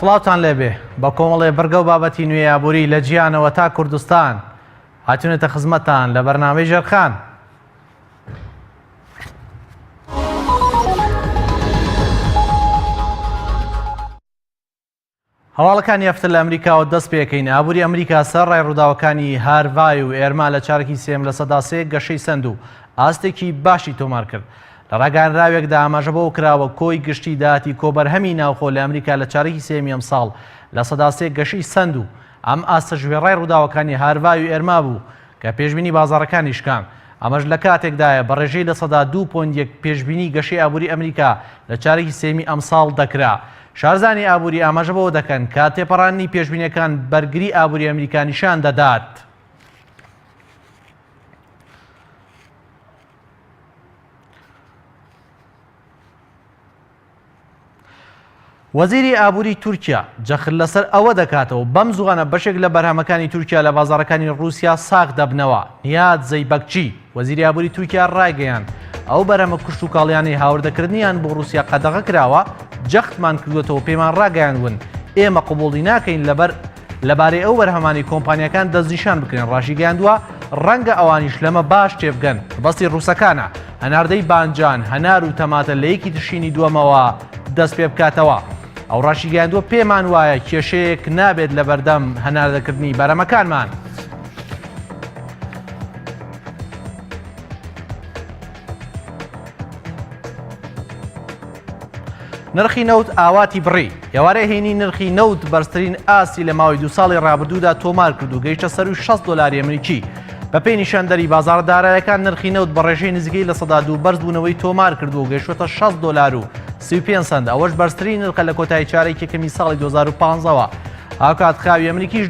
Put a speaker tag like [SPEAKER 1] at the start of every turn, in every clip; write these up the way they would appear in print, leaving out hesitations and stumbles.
[SPEAKER 1] سڵاوتان لێبێ بە کۆمەڵێ بەرگە و بابەتی نوێ یابووری لە جیانەوە تا کوردستان هاتوونێتە خزمەتتان لە بەرنامەی ژێرخان. هەواڵەکانی هەفتە لە ئەمریکاوە دەست پێکەین. ئابووری ئەمریکا سەر ڕای ڕووداوەکانی هاروای و ئێرما لە چارەکی سێم لە سەدا سێ گەشەی سند و ئاستێکی باشی تۆمار کرد. لە ڕاگەیاندراوێکدا ئاماژە بەوە کراوە کۆی گشتی داهاتی کۆبەرهەمی ناوخۆ لە ئەمریکا لە چارەکی سێمی ئەم ساڵ لە سەدا سێ گەشەی سند و ئەم ئاستە ژوێڕای ڕووداوەکانی هاروای و ئێرما بوو کە پێشبینی بازاڕەکانی شکان. ئەمەش لە کاتێکدایە بە ڕێژەی لە سەدا 2.1 پێشبینی گەشەی ئابووری ئەمریکا لە چارەکی سێمی ئەم ساڵ دەکرا. شارزانی ئابووری ئاماژە بەوە دەکەن کە تێپەڕانی پێشبینیەکان بەرگری ئابووری ئەمریکا نیشان دەدات. وەزیری ئابووری تورکیا جەخت لەسەر ئەوە دەکاتەوە بەم زوغانە بەشێک لە بەرهەمەکانی تورکیا لە بازاڕەکانی رووسیا ساغ دەبنەوە. نیاد زەیبەکچی وەزیری ئابووری تورکیا ڕایگەیاند ئەو بەرهەمە کوشت و کاڵیانی هاوردەکردنیان بۆ رووسیا قەدەغە کراوە، جەختمان کردوێتەوە پێمان ڕاگەیاندون ئێمە قبوڵی ناکەین لەبارەی ئەو بەرهەمانی کۆمپانیەکان دەستنیشان بکرێن. ڕاشی گەیاندووە ڕەنگە ئەوانیش لەمە باش تێبگەن بەستی ڕووسەکانە هەناردەی بانجان هەنار و تەماتە لە یەکی تشینی دووەمەوە دەست پێ بکاتەوە. ئەو ڕاشی گەیاندووە پێمان وایە کێشەیەک نابێت لە بەردەم هەناردەکردنی بەرهەمەکانمان. نرخی نەوت ئاواتی بڕی ێوارەی هێنی نرخی نەوت بەرزترین ئاسی لە ماوەی 2 ساڵی ڕابردوودا تۆمار کرد و گەیشتە سەر و 60 دۆلاری ئەمریکی. بە پێی نیشاندەری بازاڕدارایەکان نرخی نەوت بە ڕێژەی نزیکەی لە سەدا 2 بەرز بوونەوەی تۆمار کردو و گەیشتوەتە 60 دۆلار و 35 سنت. ئەوەش بەرزترین نرخە لە کۆتایی چارەی یەکەمی ساڵی 2015ەوە. هاوکات خاوی ئەمریکیش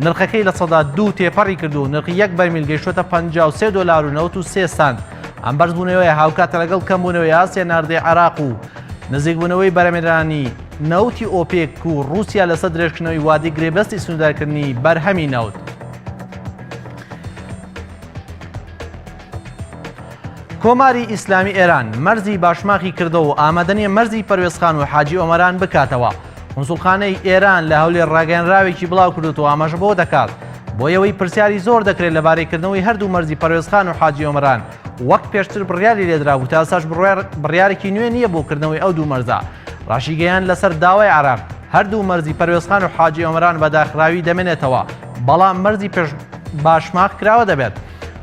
[SPEAKER 1] نرخەکەی لە سەدا 2 تێپەڕی کردو و نرخی یەک بەرمیل گەیشتوەتە 53 دۆلار و 93 سنت. ئەم بەرزبوونەوەی هاوکاتە لەگەڵ کەمبوونەوەی ئاسیا ناردەی عێراق و نزیکبوونەوەی بەرهەمێنانی نەوتی ئۆپێک و رووسیا لەسەر درێژکردنەوەی وادی گرێبەستی سنوردارکردنی بەرهەمی نەوت. کۆماری ئیسلامی ئێران مەرزی باشماخی کردەوە و ئامادەنیە مەرزی پەروێزخان و حاجی ئۆمەران بکاتەوە. قونسوڵخانەی ئێران لە هەولێر ڕاگەیەنراوێکی بڵاو کردوەوە ئاماژە بۆ دەکات بۆ ئەوەی پرسیاری زۆر دەکرێت لەبارەیکردنەوەی هەردوو مەرزی پەروێزخان و حاجی ئۆمەران وەک پێشتر بڕیاری لێدرا بوو تا ساش بڕیارێکی نوێ نییە بۆ کردنەوەی ئەو دوو مەرزە. ڕاشی گەیان لەسەر داوای عێراق هەردوو مەرزی پەروێزخان و حاجی ئۆمەران بەداخراوی دەمێنێتەوە، بەڵام مەرزی باشماخ کراوە دەبێت.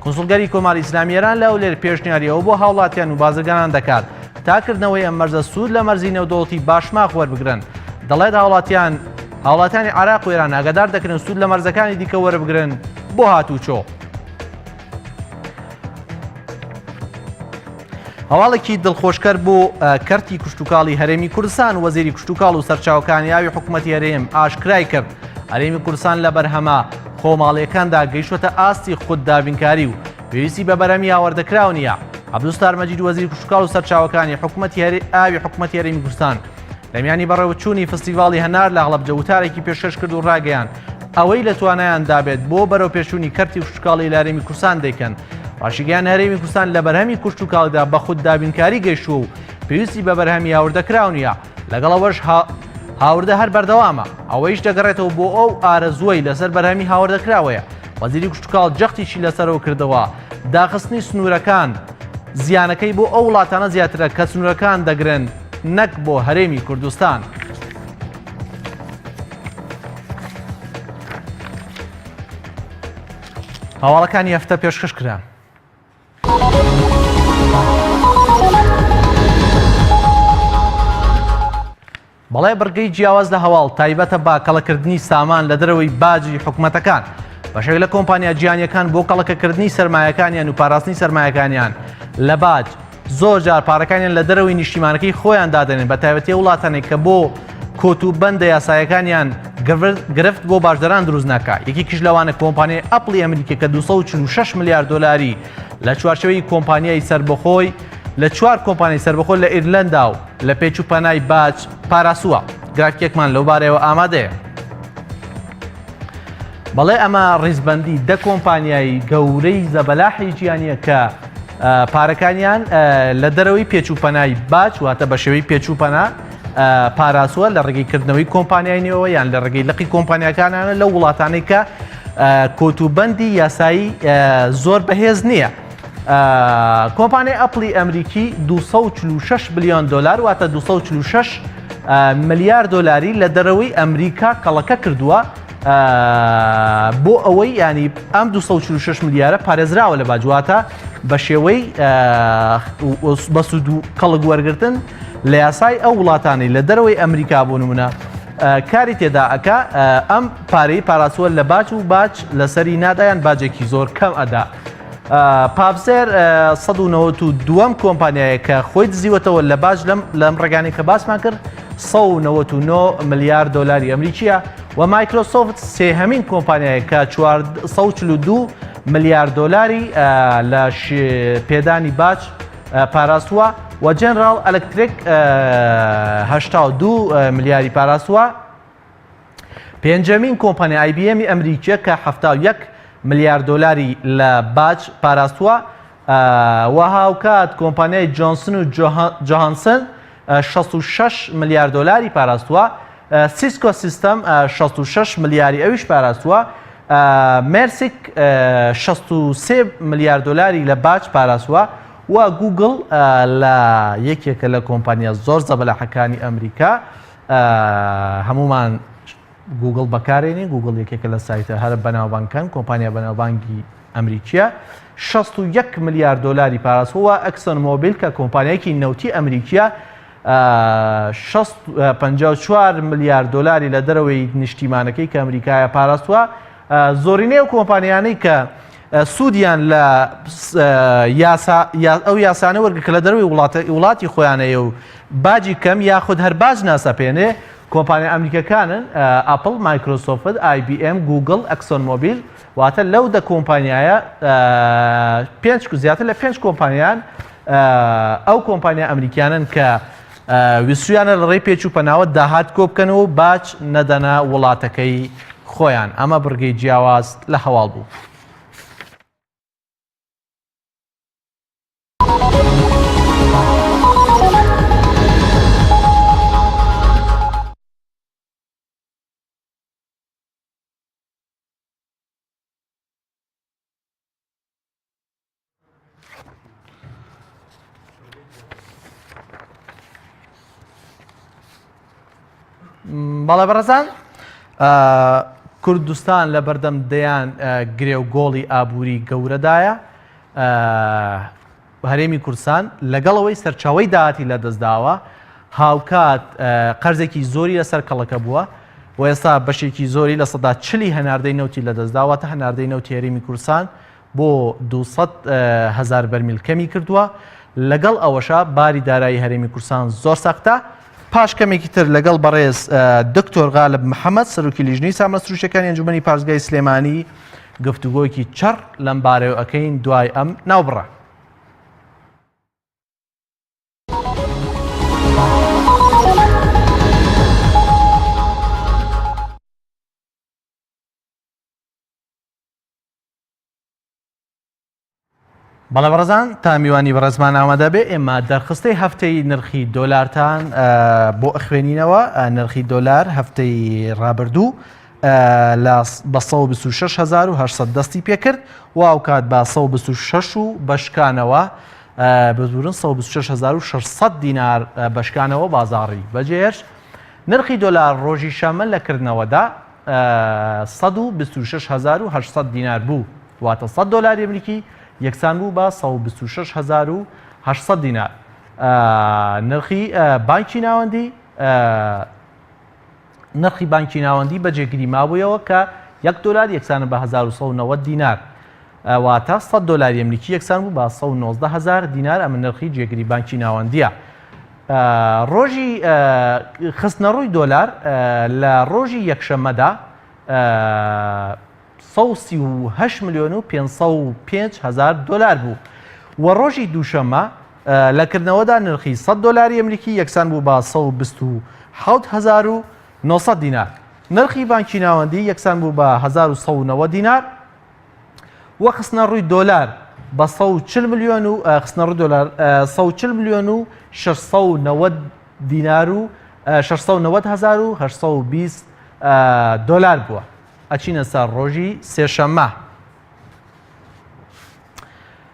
[SPEAKER 1] کۆنسوڵگەری کۆماری ئیسلامی ئێران لە هەولێر پێشنیاریەوە بۆ هاوڵاتیان و بازرگانان دەکات تاکردنەوەی ئەم مەرزە سوود لە مەرزی نێودەوڵەتی باشماخ وەربگرن. دەڵێت هاوڵاتیانی عێراق و ئێران ئاگادار دەکرن سوود لە مەرزەکانی دیکە وەربگرن بۆ هاتوچۆ. هەواڵێکی دڵخۆشکەر بۆ کەرتی کشتتوکاڵی هەرێمی کوردستان وەزیری کشتتوکاڵ و سەرچاوەکانی ئاوی حکوومەتی هەرێم ئاشکرای کرد هەرێمی کوردستان لە بەرهەمە خۆماڵیەکاندا گەیشتوەتە ئاستی خوددابینکاری و پێویستی بە بەرهەمی هاوردەکراو نییە. عەبدولستار مەجید وەزیری کشتتوکاڵ و سەرچاوەکانی ئاوی حکوومەتی هەرێمی کوردستان لە میانی بەڕێوەچوونی فستیڤاڵی هەنار لە هەڵەبجە وتارێکی پێشکەش کرد و ڕاگەیان ئەوەی لە توانایان دابێت بۆ بەرەو پێشوونی کەرتی کشتتوکاڵی لە هەرێمی کوردستان دەیکەن. ڕاشیگەیان هەرێمی کوردستان لە بەرهەمی کشتتوکاڵیدا بە خوددابینکاری گەیشتووە و پێویستی بە بەرهەمی هاوردەکراو نییە. لەگەڵەوەش هاوردە هەر بەردەوامە، ئەوەیش دەگەڕێتەوە بۆ ئەو ئارەزووەی لەسەر بەرهەمی هاوردەکراوەیە. وەزیری کشتتوکاڵ جەختیشی لەسەرەوە کردەوە داخستنی سنوورەکان زیانەکەی بۆ ئەو وڵاتانە زیاترە کە سنوورەکان دەگرن نەک بۆ هەرێمی کوردستان. هەواڵەکانی هەفتە پێشکەش کرا. بەڵێ بڕگەی جیاواز لە هەواڵ تایبەتە با کەڵەکردنی سامان لە دەرەوەی باجی حکوومەتەکان بەشێک لە کۆمپانیا جیهانیەکان بۆ کەڵەکەکردنی سەرمایەکانیان و پاراستنی سەرمایەکانیان لە باج زۆر جار پارەکانیان لە دەرەوەی نیشتیمانەکەی خۆیان دادەنێن بە تایبەتی وڵاتانێک کە بۆ کۆتوبەندە یاسایەکانیان گرفت بۆ باشدەران دروست ناکە. یەکێکیش لەوانە کۆمپانیای ئەپڵی ئەمریکا کە 246 ملیار دۆلاری لە چوارچەوەی کۆمپانیای سربەخۆی لە 4 کۆمپانیای سربەخۆ لە ئیرلندا و لە پێچ و پەنای باج پاراسووە. گرافیکێکمان لەو بارەیەوە ئامادەیە. بەڵێ ئەمە ڕیزبەندی 10 کۆمپانیای گەورەی زەبەلاحی جیهانیە کە پارەکانیان لە دەرەوەی پێچ و پەنای باج واتە بە شێوەی پێچ و پەنا پاراسووە لە ڕێگەیکردنەوەی کۆمپانیایەوە یان لە ڕێگەی لەقی کۆمپانیەکانانە لە وڵاتانەی کە کۆتوبەندی یاسایی زۆر بەهێز نییە. کۆمپانیای ئەپڵی ئەمریکی 246 بلیۆن دلار واتە 246 ملیار دلاری لە دەرەوەی ئەمریکا قەڵەکە کردووە بۆ ئەوەی ینی ئەم 246 ملیارە پارێزراوە لە باجواتە بە شێوەی بەسوود و قەڵک وەرگرتن لە یاسای ئەو وڵاتانی لە دەرەوەی ئەمریکا بۆ نمونە کاری تێدا ئەکا ئەم پارەی پاراسووە لە باج و باج لەسەری نادایان باجێکی زۆر کەم ئەدا. پاپزێر 192 کۆمپانیایە کە خۆی دزیوەتەوە لە باج لەم ڕێگانی کە باسمان کرد 199 ملیار دلاری ئەمریکیە و مایکرۆسۆفت سێهەمین کۆمپانیایە کە 442 ملیار دلاری لە پێدانی باج پاراستووە و جنرال ئەلکتریک 82 ملیاری پاراستووە. پێنجەمین کۆمپانیا IBM ئەمریکیە کە 71 ملیار دلاری لە باج پاراستووە و هاوکات کۆمپانیای جۆنسن و جۆهانسن 66 ملیار دلاری پاراستووە. سیسکۆ سیستەم 66 ملیاری ئەویش پاراستووە. مێرسیک 63 ملیار دلاری لە باج پاراستووە و گوگل لە یەکێکە لە کۆمپانیا زۆر زەبەلاحەکانی ئەمریکا هەمومان گوگل بەکارێنی گوگل یەکێکە لە سایتە هەرە بەناوبانگەکان کۆمپانیا بەناوبانگی ئەمریکیە 61 ملیار دلاری پاراستووە. ئەکسۆن مۆبیل کە کۆمپانیایەکی نەوتی ئەمریکیە 54 ملیار دلاری لە دەرەوەی نیشتیمانەکەی کە ئەمریکایە پاراستووە. زۆرینەی ئەو کۆمپانیانەی کە سوودیان لە ئەو یاسانە وەرگکە لە دەروی وڵاتی خۆیانەیە و باجی کەم یاخود هەر باج ناسەپێنێ کۆمپانیا ئەمریکەکانن ئاپل، مایکرۆسۆفت، IBM، گوگل، ئەکسۆن مۆبیل واتە لەو دە کۆمپانیایە زیاتر لە 5 کۆمپانیان ئەو کۆمپانیا ئەمریکانن کە ویسویانە لە ڕێی پێچ و پەناوە داهات کۆ بکەنەوە باج نەدەنا وڵاتەکەی خۆیان. ئەمە بڕگەی جیاواز لە هەواڵ بوو. بەڵێ بەڕێزان، کوردستان لە بەردەم دەیان گرێ و گۆڵی ئابووری گەورەدایە. هەرێمی کوردستان لەگەڵەوەی سەرچاوەی داهاتی لە دەستداوە هاوکات قەرزێکی زۆری لەسەر کەڵەکە بووە و ئێستا بەشێکی زۆری لە 140 هەناردەی نەوتی لە دەستداواتە هەناردەی نەوتی هەرێمی کوردستان بۆ 200,000 بەرمیل کەمی کردووە. لەگەڵ ئەوەشە باری دارایی هەرێمی کوردستان زۆر سەختە. پاش کەمێکی تر لەگەڵ بەڕێز دکتۆر غالب محەممەد سەرۆکی لیژنەی سامەسروشەکانی ئەنجومەنی پارێزگای سلێمانی گفتوگۆیەکی چڕ لەم بارەیە ئەەکەین دوای ئەم ناوبڕە. بەڵێ بەڕێزان، تا میوانی بەڕێزمان ئامادە بێ ئێمە دەرخستەی هەفتەی نرخی دۆلارتان بۆ ئەخوێنینەوە. نرخی دۆلار هەفتەی ڕابردوو بە 126,800 دەستی پێکرد و ئەوکات بە 126 و بەشکانەوە بزورن 126,600 دینار بەشکانەوە بازاڕی بەجێهێرش. نرخی دۆلار ڕۆژی شەمە لەکردنەوەدا 126,800 دینار بوو واتە 100 دلاری ئەمریکی یەکسان بوو بە 126,800 دینار. نرخی بانکی ناوەندی بەجێگیری مابوویەوە کە 1 دلار یەکسانە بە 1,190 دینار واتە 100 دلاری ئەمریکی یەکسان بوو بە 119,000 دینار. ئەمە نرخی جێگیری بانکی ناوەندیە. ڕۆژی خستنەڕووی دۆلار لە ڕۆژی یەکشەممەدا 138 ملیۆن و 505,000 دلار بوو و ڕۆژی دووشەممە لەکردنەوەدا نرخی 100 دلاری ئەمریکی یەکسان بوو بە 127,900 دینار. نرخی بانکی ناوەندی یەکسان بوو بە 1,190 دینار و خستنەڕووی دۆلار بە 140 ملیۆن و 690 دینار و 690,000 و 820 دلار بووە. ئەچینە سەر ڕۆژی سێشەممە.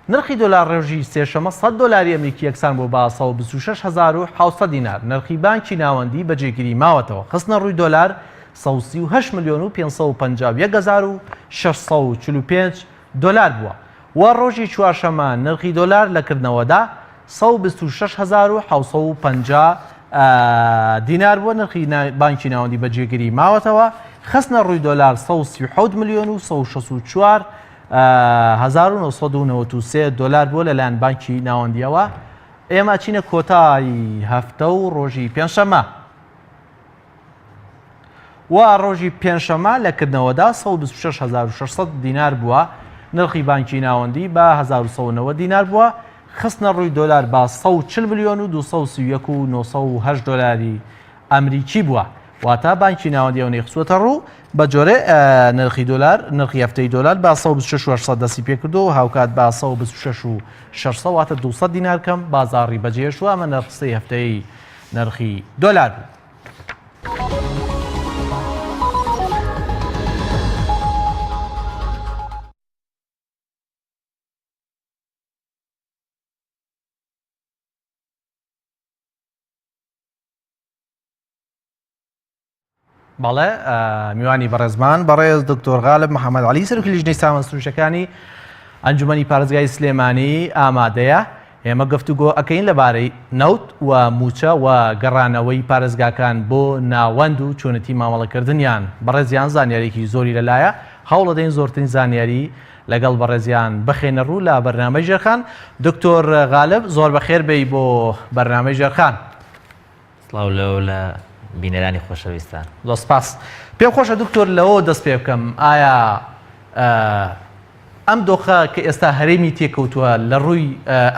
[SPEAKER 1] نرخی دلار ڕۆژی سێشەمە 100 دلاری ئەمریکی یەکسان بۆ با 126,700 دینار. نرخی بانکی ناوەندی بەجێگیری ماوەتەوە. خستنە ڕووی دلار 138,551,645 دلار بووە. و ڕۆژی چوارشەمە نرخی دلار لەکردنەوەدا 126,750 دینار بووە. نرخی بانکی ناوەندی بەجێگیری ماوەتەوە. خستنە ڕووی دلار 137,164,993 دلار بووە لەلایەن بانکی ناوەندیەوە. ئێمە چینە کۆتایی هەفتە و ڕۆژی پێنجشەمە. و ڕۆژی پێنجشەمە لەکردنەوەدا 126,600 دینار بووە. نرخی بانکی ناوەندی بە 1,190 دینار بووە. خستنە ڕووی دلار بە 140,231,908 دلاری ئەمریکی بووە. واتە بانکی ناوەندی ئەو نەخسووەتە ڕوو بە جۆرە نرخی دلار نرخی هەفتەی دلار بە 126,800 دەستی پێکردو و هاوکات بە 126,600 واتە 200 دینار کەم بازاڕی بەجێشوە. ئەمە نرخی هەفتەی نرخی دلار بوو. بەڵێ میوانی بەڕێزمان بەڕێز دکتۆر غالب محەممەد علی سەرۆکی لیژنەی سامانسروشەکانی ئەنجومەنی پارێزگای سلێمانی ئامادەیە. ئێمە گفتوگۆ ئەەکەین لەبارەی نەوت و موچە و گەڕانەوەی پارێزگاکان بۆ ناوەند و چۆنەتی مامەڵەکردنیان. بەڕێزیان زانیاریی زۆری لەلایە هەوڵ دەدەین زۆرترین زانیاری لەگەڵ بەڕێزیان بخێنە ڕوو لە بەرنامەی ژێرخان. دکتۆر غالب زۆر بەخێر بێی بۆ بەرنامەی ژێرخان.
[SPEAKER 2] سڵاو لەو لە بینەرانی خۆشەویستان.
[SPEAKER 1] سپاس. پێم خۆشە دکتۆر لەوە دەست پێ بکەم ئایا ئەم دۆخە کە ئێستا هەرێمی تێکەوتووە لە ڕووی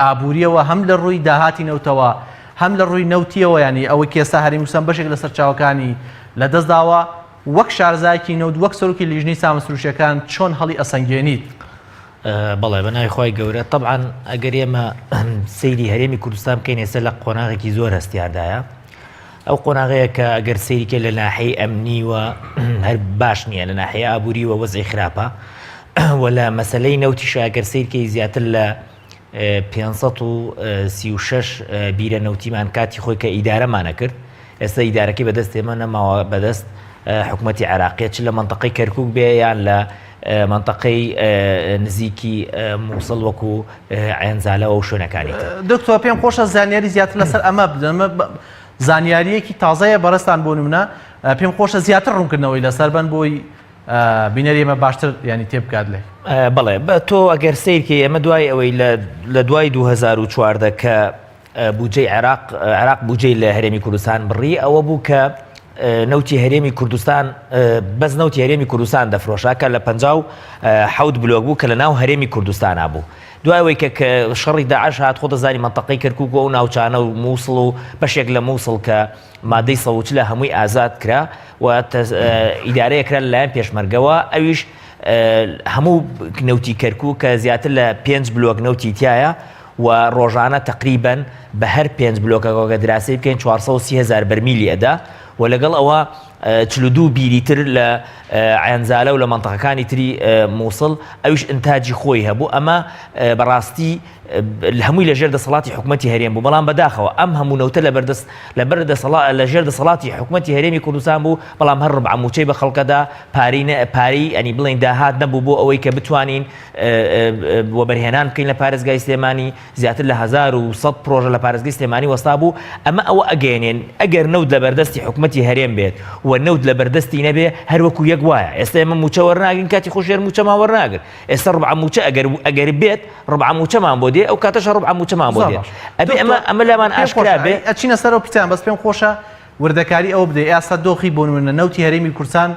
[SPEAKER 1] ئابوووریەوە هەم لە ڕووی داهاتی نەوتەوە هەم لە ڕووی نەوتیەوە ینی ئەوەی کە ئێستا هەرێمی کوردستان بەشێک لە سەرچاوەکانی لەدەستداوە وەک شارزایەکی نەوت وەک سەرۆکی لیژنەی سامانسروشەکان چۆن هەڵی ئەسەنگێنیت؟
[SPEAKER 2] بەڵێ بەناوی خۆی گەورە طبعاً ئەگەر ئێمە سەیری هەرێمی کوردستان بکەین ئێستا لە قۆناغێکی زۆر هەستیاردایە. ئەو قۆناغەیە کە ئەگەر سەیریکە لە ناحەی ئەمنی و هەر باش نییە لە ناحەیە ئابووری و وەزعی خراپە و لە مەسەلەی نەوتیش ئەگەر سەیرکەی زیاتر لە 536 بیرە نەوتیمان کاتی خۆی کە ئیدارەمانە کرد. ئێستا ئیدارەکەی بەدەست ئێمە نەماوە بەدەست حکوومەتی عێراقیە چ لە منطقەی کەرکووک بێ یان لە منطقەی نزیکی مووسڵ وەکو عێنزالەوە و شوێنەکانی.
[SPEAKER 1] دکتۆر پێم خۆشە زانیاری زیاتر لەسەر ئەمە بدەن. زانیاریەکی تازەیە بەڕستان بۆ نمونە پێم خۆشە زیاتر ڕوونکردنەوەی لەسەر بن بۆی بینەری ئێمە باشتر ینی تێبکات لێ.
[SPEAKER 2] بەڵێ بە تۆ ئەگەر سیرکە ئێمە دوای ئەوەی لە دوای 2014 کە بودجەی عێراق بودجەی لە هەرێمی کوردستان بڕی ئەوە بوو کە نەوتی هەرێمی کوردستان بەس نەوتی هەرێمی کوردستان دەفرۆشا کە لە 57 بلۆک بوو کە لە ناو هەرێمی کوردستانە بوو. دوایەوەی کە شەڕی داعش هات خۆ دەزانی منطقەی کەرکووک و ناوچانە و مووسڵ و بەشێک لە مووسڵ کە مادەی سەوچ لە هەمووی ئازاد کرا و ئیدارەیە کرا لەلایەن پێشمەرگەوە. ئەویش هەموو نەوتی کەرکووک کە زیاتر لە 5 بلۆک نەوتی تایە و ڕۆژانە تقریبەن بە هەر 5 بلۆکەکە دراسی بکەین 430,000 بەرمیلی ئەدا و لەگەڵ ئەوە 42 بیری تر لە عێنزالە و لە منطقەکانی تری مووسڵ ئەویش ئینتاجی خۆی هەبوو. ئەمە بەڕاستی هەمووی لە ژێر دەسەڵاتی حکوومەتی هەرێم بوو. بەڵام بەداخەوە ئەم هەموو نەوتە لە ژێر دەسەڵاتی حکوومەتی هەرێمی کوردستان بوو. بەڵام هەر ڕبع موچەی بە خەڵکەدا پاری ئەنی بڵین داهات نەبوو بۆ ئەوەی کە بتوانین وەبەرهێنان بکەین لە پارێزگای سلێمانی. زیاتر لە 1100 پرۆژە لە پارێزگای سلێمانی وەستا بوو. ئەمە ئەوە ئەگەێنێن ئەگەر نەوت لە بەردەستی حکوومەتی هەرێم بێت و نەوت لە بەردەستی نەبێ هەروەکو یەک وایە. ئێستا ئێمە موچە وەرناگرین کاتی خۆشێر موچەمان وەرناگرن. ئێستا ڕبع موچە ئەگەر بێت ڕبع موچەمان بۆ دێ ئەو کاتەش ڕبع موچەمان بۆ دێ. ئەبێ ئەمە لەمان ئاشکرا بێ.
[SPEAKER 1] ئەچینە سەرەوە پیتان بەس پێم خۆشە وردەکاری ئەو بدەیت. ئێستا دۆخی بۆ نمونە نەوتی هەرێمی کوردستان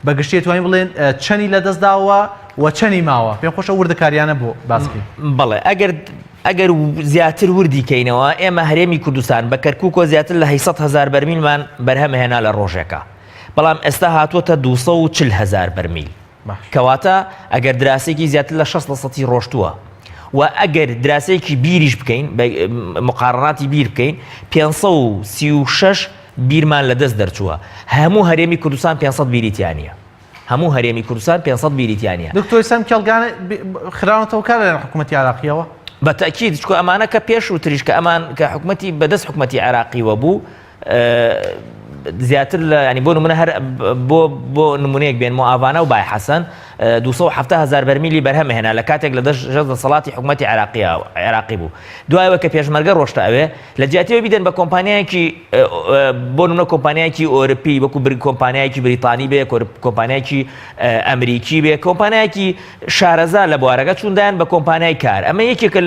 [SPEAKER 1] بەگشتی توانین بڵێن چەنی لەدەستداوە و چەنی ماوە. پێم خۆشە وردەکاریانە بۆ باسکەین.
[SPEAKER 2] بەڵێ ئەگەر زیاتر وردی کەینەوە ئێمە هەرێمی کوردستان بە کەرکووکۆ زیاتر لە 800,000 بەرمیلمان بەرهەمهێنا لە ڕۆژێکە. بەڵام ئێستا هاتووەتە 240,000 بەرمیل کەواتە ئەگەر دراسێکی زیاتر لە 6% ڕۆشتووە و ئەگەر دراسەیەکی بیریش بکەین مقارناتی بیر بکەین 536 بیرمان لە دەست دەرچووە هەموو هەرێمی کوردستان 500 بیریتیانە هەموو هەرێمی کوردستان 500 بیریتیانە
[SPEAKER 1] دکتۆر سام کێڵگانە خراونەتەوە کار لە حکوومەتی عراقیەوە
[SPEAKER 2] بەتەکید چکۆ ئەمانە کە پێش و تریشکە ئەمان کە حکوومەتی بەدەست حکوومەتی عراقیوە بوو زیاتر لە ینی بۆ نمونە هەر بۆ نمونەیەک بێن معاوانە و بای حەسەن 270,000 بەرمیلی بەرهەم هێنا لە کاتێک لە دەسەڵاتی حکوومەتی عراقی بوو دوایەوە کە پێشمەرگە ڕۆشتە ئەوێ لە جیاتیەوە بیدەن بە کۆمپانیایەکی بۆ نمونە کۆمپانیایەکی ئۆرپی وەکو کۆمپانیایەکی بریتانی بێ کۆمپانیایەکی ئەمریکی بێ کۆمپانیایەکی شارەزا لە بوارەکە چوندایان بە کۆمپانیای کار ئەمە یەکێکە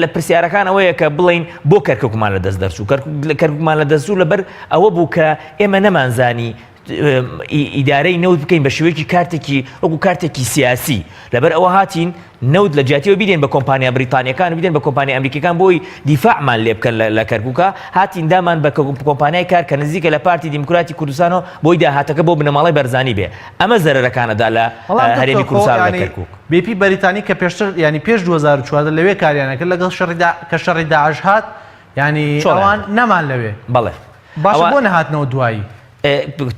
[SPEAKER 2] لە پرسیارەکان ئەوەیە کە بڵین بۆ کەرککمان لە دەست دەرچوو کەرککمان لە دەستوو لەبەر ئەوە بوو کە ئێمە نەمانزانی ئیدارەی نەوت بکەین بە شێوەیەکی کارتێکی وەکو کارتێکی سیاسی لەبەر ئەوە هاتین نەوت لە جیاتیەوە بیدێن بە کۆمپانیا بریتانیەکان و بیدێن بە کۆمپانیا ئەمریکیەکان بۆی دیفاعمان لێ بکەن لە کەرکووکە هاتین دامان بە کۆمپانیای کار کە نزیکە لە پارتی دیموکراتی کوردستانەوە بۆی داهاتەکە بۆ بنەماڵی بەرزانی بێ ئەمە زەرەرەکانەدا لە هەرێمی کوردستان لە کەرکووک
[SPEAKER 1] بێپی بەریتانی کە پێشتر ینی پێش 2014 لەوێ کاریانەکە لەگەڵ کە شەڕی داعش هات ینی ئەوان نەمان لەوێ
[SPEAKER 2] بەڵێ
[SPEAKER 1] باشە بۆ نەهاتنەوە دوایی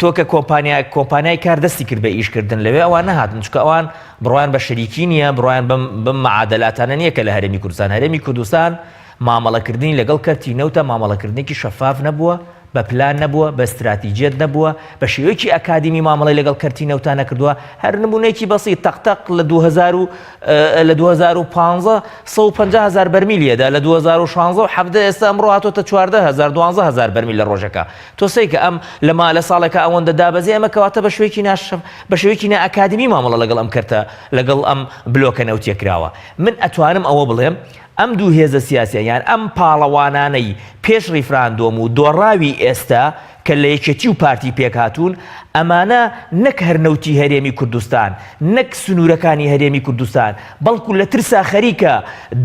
[SPEAKER 2] تۆ کە کۆمپانیای کار دەستی کرد بە ئیشکردن لەوێ ئەوان نەهاتن چکە ئەوان بڕوان بە شەریکی نییە بڕوان بم معادلاتانە نییە کە لە هەرێمی کوردستان هەرێمی کوردستان مامەڵەکردنی لەگەڵ کەرتی نەوتە مامەڵەکردنێکی شەفاف نەبووە بە پلان نەبووە بە استراتیجیت نەبووە بە شێوەیەکی ئەکادمی مامەڵی لەگەڵ کەرتی نەوتان نەکردووە هەر نمونەیەکی بەسیط تەقتەق لە 2015 150,000 بەرمیلیەدا لە 2016 حەفدە ئێستا ئەمڕۆ هاتۆتە 14,000 12,000 بەرمیل لە ڕۆژەکە تۆسەی کە ئەم لە ساڵێکە ئەوەندە دابەزێ ئەمە کەواتە بە شێوەیەکی ئەکادمی مامەڵە لەگەڵ ئەم کەرتە لەگەڵ ئەم بلۆکە نەوتیە کراوە من ئەتوانم ئەوە بڵێم ئەم دوو هێزە سیاسیە یان ئەم پاڵەوانانەی پێش ریفراندۆم و دۆڕاوی ئێستا کە لە یەکێتی و پارتی پێکهاتوون ئەمانە نەک هەرنەوتی هەرێمی کوردستان نەک سنوورەکانی هەرێمی کوردستان بەڵکو لە ترسا خەریکە